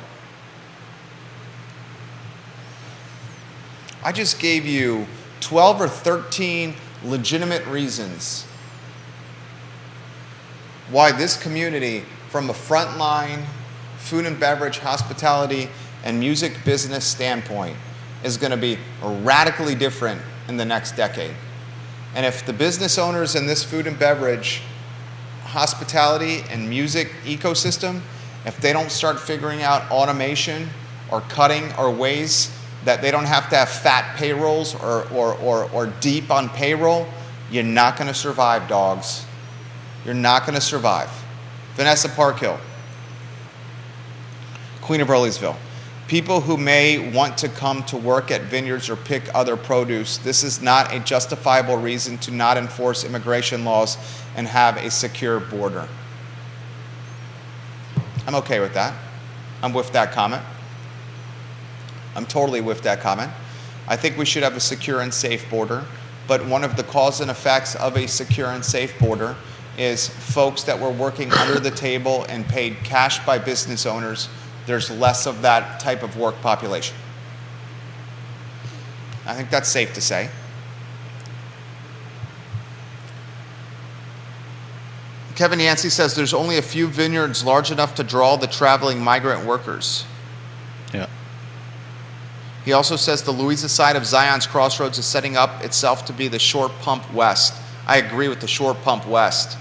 I just gave you 12 or 13 legitimate reasons why this community, from a frontline food and beverage, hospitality, and music business standpoint, is going to be radically different in the next decade. And if the business owners in this food and beverage, hospitality, and music ecosystem, if they don't start figuring out automation or cutting or ways that they don't have to have fat payrolls or deep on payroll, you're not going to survive, dogs. You're not going to survive. Vanessa Parkhill, Queen of Earlysville. People who may want to come to work at vineyards or pick other produce, this is not a justifiable reason to not enforce immigration laws and have a secure border. I'm okay with that. I'm with that comment. I'm totally with that comment. I think we should have a secure and safe border, but one of the cause and effects of a secure and safe border is folks that were working under the table and paid cash by business owners. There's less of that type of work population. I think that's safe to say. Kevin Yancey says there's only a few vineyards large enough to draw the traveling migrant workers. Yeah. He also says the Louisa side of Zion's Crossroads is setting up itself to be the Short Pump West. I agree with the Short Pump West.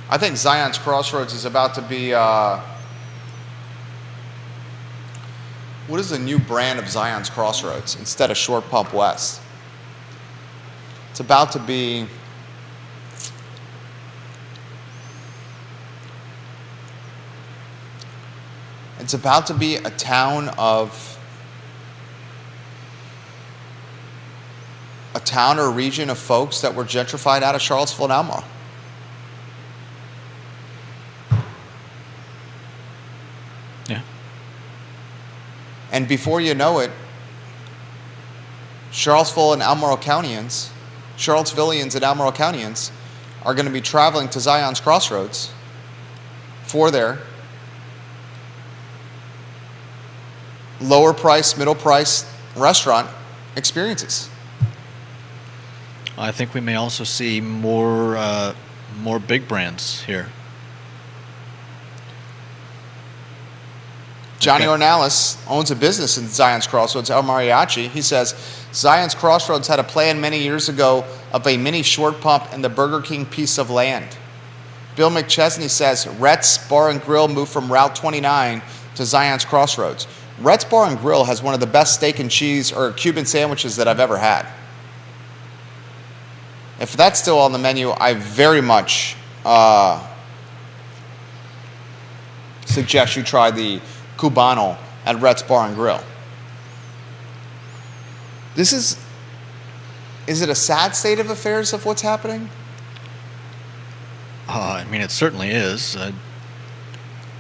I think Zion's Crossroads is about to be, what is the new brand of Zion's Crossroads instead of Short Pump West? It's about to be, It's about to be a town or region of folks that were gentrified out of Charlottesville and Albemarle. Yeah. And before you know it, Charlottesville and Albemarle Countyans, Charlottesvillians and Albemarle Countyans are going to be traveling to Zion's Crossroads for their lower price, middle price restaurant experiences. I think we may also see more big brands here. Johnny Okay. Ornalis owns a business in Zion's Crossroads, El Mariachi. He says, Zion's Crossroads had a plan many years ago of a mini short pump in the Burger King piece of land. Bill McChesney says, Rhett's Bar and Grill moved from Route 29 to Zion's Crossroads. Rhett's Bar and Grill has one of the best steak and cheese or Cuban sandwiches that I've ever had. If that's still on the menu, I very much suggest you try the Cubano at Rhett's Bar and Grill. Is it a sad state of affairs of what's happening? I mean, it certainly is.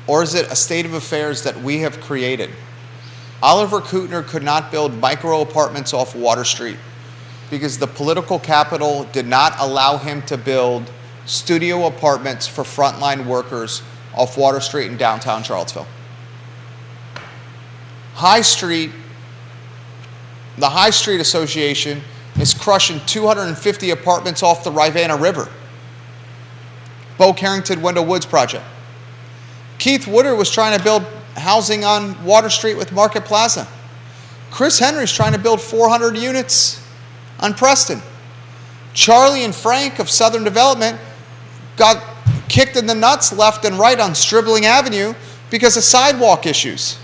Or is it a state of affairs that we have created? Oliver Kutner could not build micro apartments off Water Street because the political capital did not allow him to build studio apartments for frontline workers off Water Street in downtown Charlottesville. The High Street Association is crushing 250 apartments off the Rivanna River. Bo Carrington, Wendell Woods project. Keith Woodard was trying to build housing on Water Street with Market Plaza. Chris Henry's trying to build 400 units on Preston. Charlie and Frank of Southern Development got kicked in the nuts left and right on Stribling Avenue because of sidewalk issues.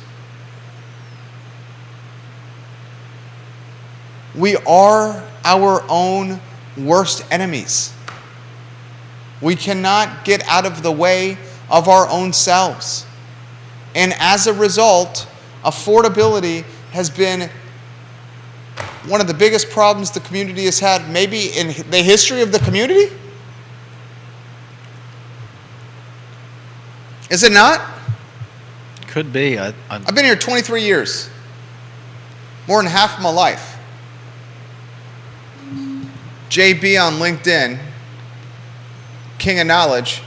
We are our own worst enemies. We cannot get out of the way of our own selves. And as a result, affordability has been one of the biggest problems the community has had, maybe in the history of the community? Is it not? Could be. I've been here 23 years, more than half of my life. JB on LinkedIn, King of Knowledge.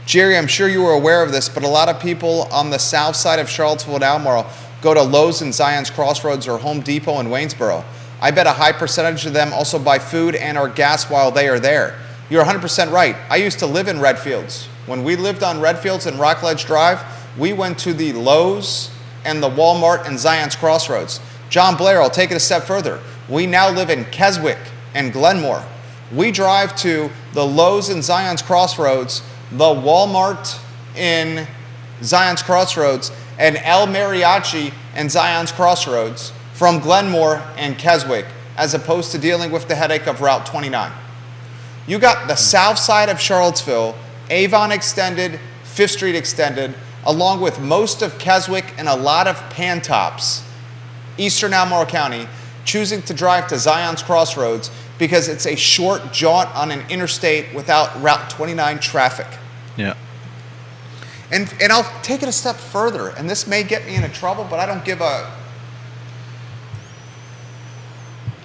Jerry, I'm sure you were aware of this, but a lot of people on the south side of Charlottesville and Albemarle go to Lowe's in Zion's Crossroads or Home Depot in Waynesboro. I bet a high percentage of them also buy food and or gas while they are there. You're 100% right. I used to live in Redfields. When we lived on Redfields and Rockledge Drive, we went to the Lowe's and the Walmart in Zion's Crossroads. John Blair, I'll take it a step further. We now live in Keswick and Glenmore. We drive to the Lowe's in Zion's Crossroads, the Walmart in Zion's Crossroads, and El Mariachi and Zion's Crossroads from Glenmore and Keswick, as opposed to dealing with the headache of Route 29. You got the south side of Charlottesville, Avon Extended, 5th Street Extended, along with most of Keswick and a lot of Pantops, eastern Albemarle County, choosing to drive to Zion's Crossroads because it's a short jaunt on an interstate without Route 29 traffic. Yeah. And I'll take it a step further, and this may get me into trouble, but I don't give a...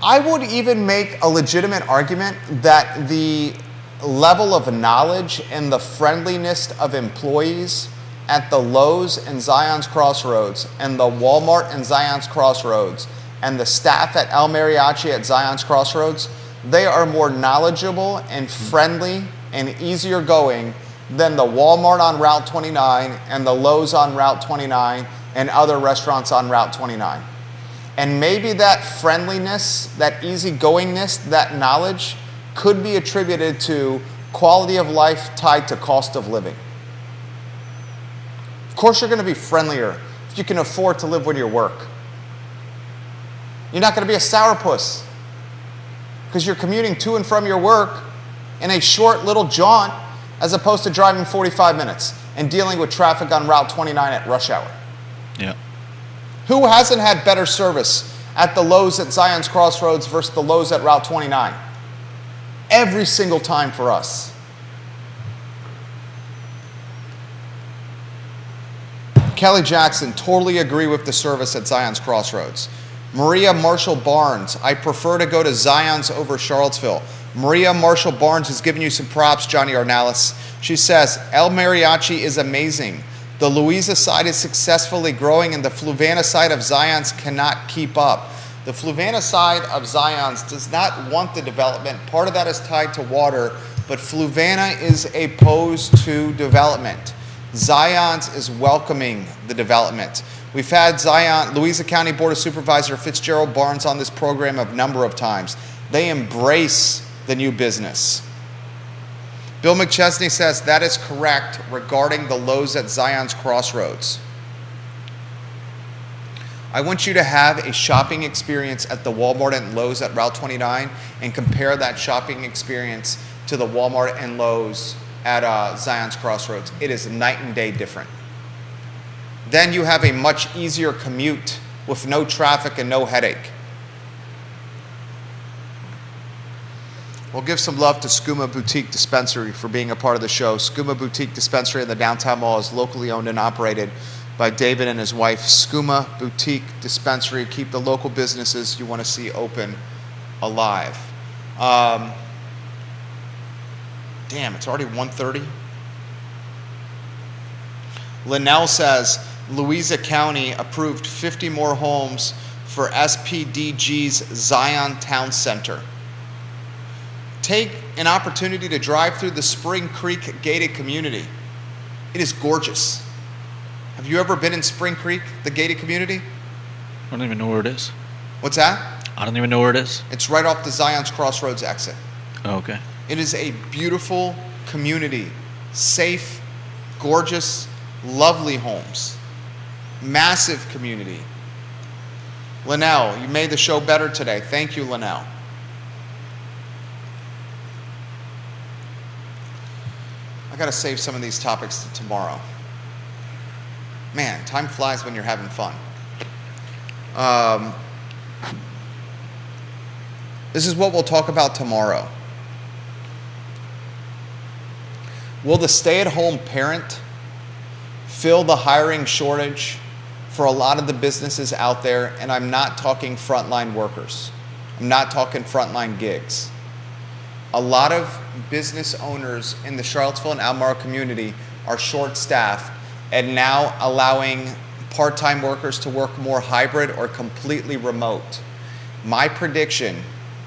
I would even make a legitimate argument that the level of knowledge and the friendliness of employees at the Lowe's and Zion's Crossroads and the Walmart and Zion's Crossroads and the staff at El Mariachi at Zion's Crossroads, they are more knowledgeable and friendly and easier going than the Walmart on Route 29 and the Lowe's on Route 29 and other restaurants on Route 29. And maybe that friendliness, that easygoingness, that knowledge could be attributed to quality of life tied to cost of living. Of course, you're going to be friendlier if you can afford to live with your work. You're not going to be a sourpuss because you're commuting to and from your work in a short little jaunt as opposed to driving 45 minutes and dealing with traffic on Route 29 at rush hour. Yeah. Who hasn't had better service at the Lowe's at Zion's Crossroads versus the Lowe's at Route 29? Every single time for us. Kelly Jackson, totally agree with the service at Zion's Crossroads. Maria Marshall Barnes, I prefer to go to Zion's over Charlottesville. Maria Marshall Barnes is giving you some props, Johnny Ornalis. She says, El Mariachi is amazing. The Louisa side is successfully growing and the Fluvanna side of Zion's cannot keep up. The Fluvanna side of Zion's does not want the development. Part of that is tied to water, but Fluvanna is opposed to development. Zion's is welcoming the development. We've had Louisa County Board of Supervisor Fitzgerald Barnes on this program a number of times. They embrace the new business. Bill McChesney says that is correct regarding the Lowe's at Zion's Crossroads. I want you to have a shopping experience at the Walmart and Lowe's at Route 29 and compare that shopping experience to the Walmart and Lowe's at Zion's Crossroads. It is night and day different. Then you have a much easier commute with no traffic and no headache. We'll give some love to Skooma Boutique Dispensary for being a part of the show. Skooma Boutique Dispensary in the downtown mall is locally owned and operated by David and his wife. Skooma Boutique Dispensary. Keep the local businesses you want to see open alive. Damn, it's already 1:30. Linnell says, Louisa County approved 50 more homes for SPDG's Zion Town Center. Take an opportunity to drive through the Spring Creek gated community. It is gorgeous. Have you ever been in Spring Creek, the gated community? I don't even know where it is. What's that? I don't even know where it is. It's right off the Zion's Crossroads exit. Oh, okay. It is a beautiful community. Safe, gorgeous, lovely homes. Massive community. Linnell, you made the show better today. Thank you, Linnell. I got to save some of these topics to tomorrow. Man, time flies when you're having fun. This is what we'll talk about tomorrow. Will the stay-at-home parent fill the hiring shortage for a lot of the businesses out there? And I'm not talking frontline workers. I'm not talking frontline gigs. A lot of business owners in the Charlottesville and Albemarle community are short-staffed and now allowing part-time workers to work more hybrid or completely remote. My prediction,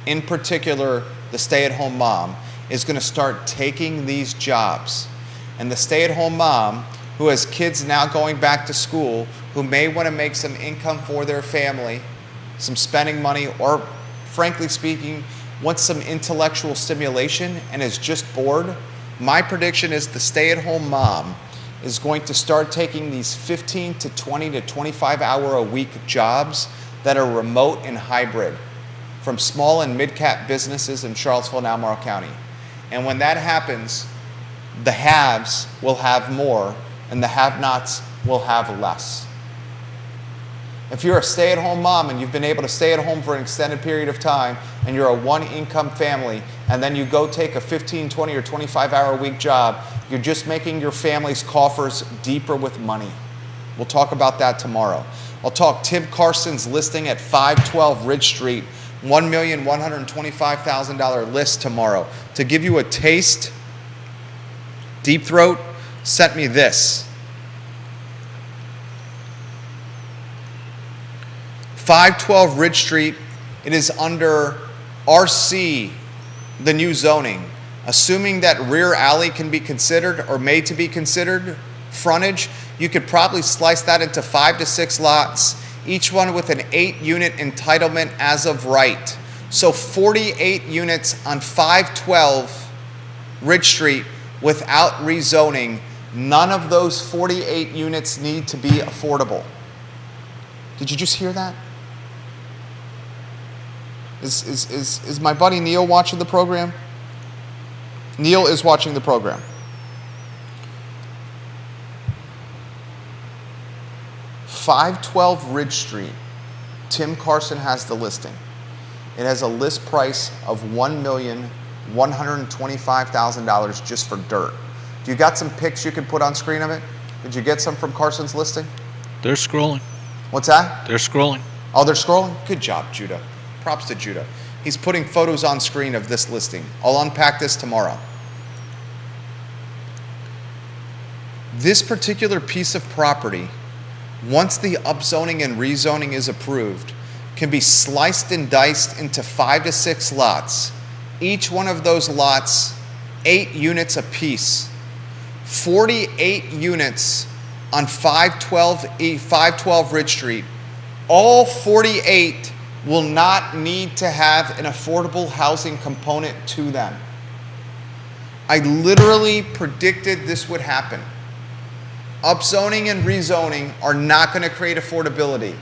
in particular the stay-at-home mom, is going to start taking these jobs. And the stay-at-home mom who has kids now going back to school, who may want to make some income for their family, some spending money, or frankly speaking, wants some intellectual stimulation and is just bored, my prediction is the stay-at-home mom is going to start taking these 15 to 20 to 25 hour a week jobs that are remote and hybrid from small and mid-cap businesses in Charlottesville and Albemarle County. And when that happens, the haves will have more and the have-nots will have less. If you're a stay-at-home mom and you've been able to stay at home for an extended period of time and you're a one-income family and then you go take a 15, 20, or 25-hour-a-week job, you're just making your family's coffers deeper with money. We'll talk about that tomorrow. I'll talk Tim Carson's listing at 512 Ridge Street, $1,125,000 list tomorrow. To give you a taste, Deep Throat sent me this. 512 Ridge Street, it is under RC, the new zoning. Assuming that rear alley can be considered or made to be considered frontage, you could probably slice that into 5 to 6 lots, each one with an 8-unit entitlement as of right. So 48 units on 512 Ridge Street without rezoning. None of those 48 units need to be affordable. Did you just hear that? Is my buddy Neil watching the program? Neil is watching the program. 512 Ridge Street, Tim Carson has the listing. It has a list price of $1,125,000 just for dirt. Do you got some pics you could put on screen of it? Did you get some from Carson's listing? They're scrolling. What's that? They're scrolling. Oh, they're scrolling? Good job, Judah. Props to Judah. He's putting photos on screen of this listing. I'll unpack this tomorrow. This particular piece of property, once the upzoning and rezoning is approved, can be sliced and diced into 5 to 6 lots. Each one of those lots, 8 units apiece. 48 units on 512 Ridge Street. All 48 will not need to have an affordable housing component to them. I literally predicted this would happen. Upzoning and rezoning are not going to create affordability.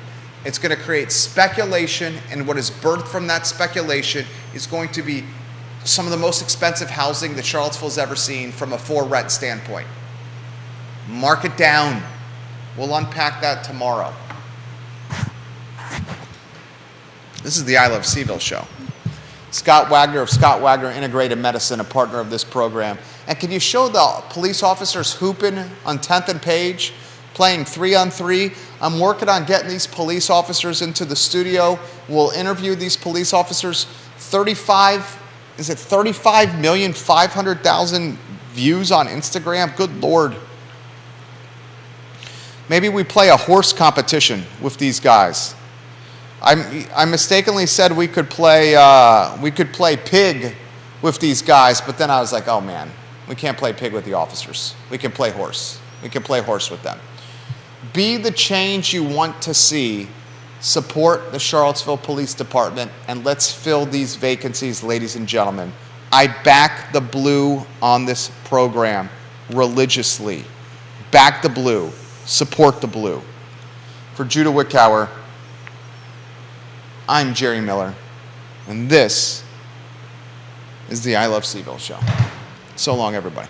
It's going to create speculation, and what is birthed from that speculation is going to be some of the most expensive housing that Charlottesville's ever seen from a for-rent standpoint. Mark it down. We'll unpack that tomorrow. This is the I Love Cville show. Scott Wagner of Scott Wagner Integrated Medicine, a partner of this program. And can you show the police officers hooping on 10th and Page, playing 3-on-3? I'm working on getting these police officers into the studio. We'll interview these police officers. 35,500,000 views on Instagram? Good Lord. Maybe we play a horse competition with these guys. I mistakenly said we could play pig with these guys, but then I was like, oh man, we can't play pig with the officers. We can play horse. We can play horse with them. Be the change you want to see. Support the Charlottesville Police Department, and let's fill these vacancies, ladies and gentlemen. I back the blue on this program religiously. Back the blue. Support the blue. For Judah Wickower, I'm Jerry Miller, and this is the I Love Cville show. So long, everybody.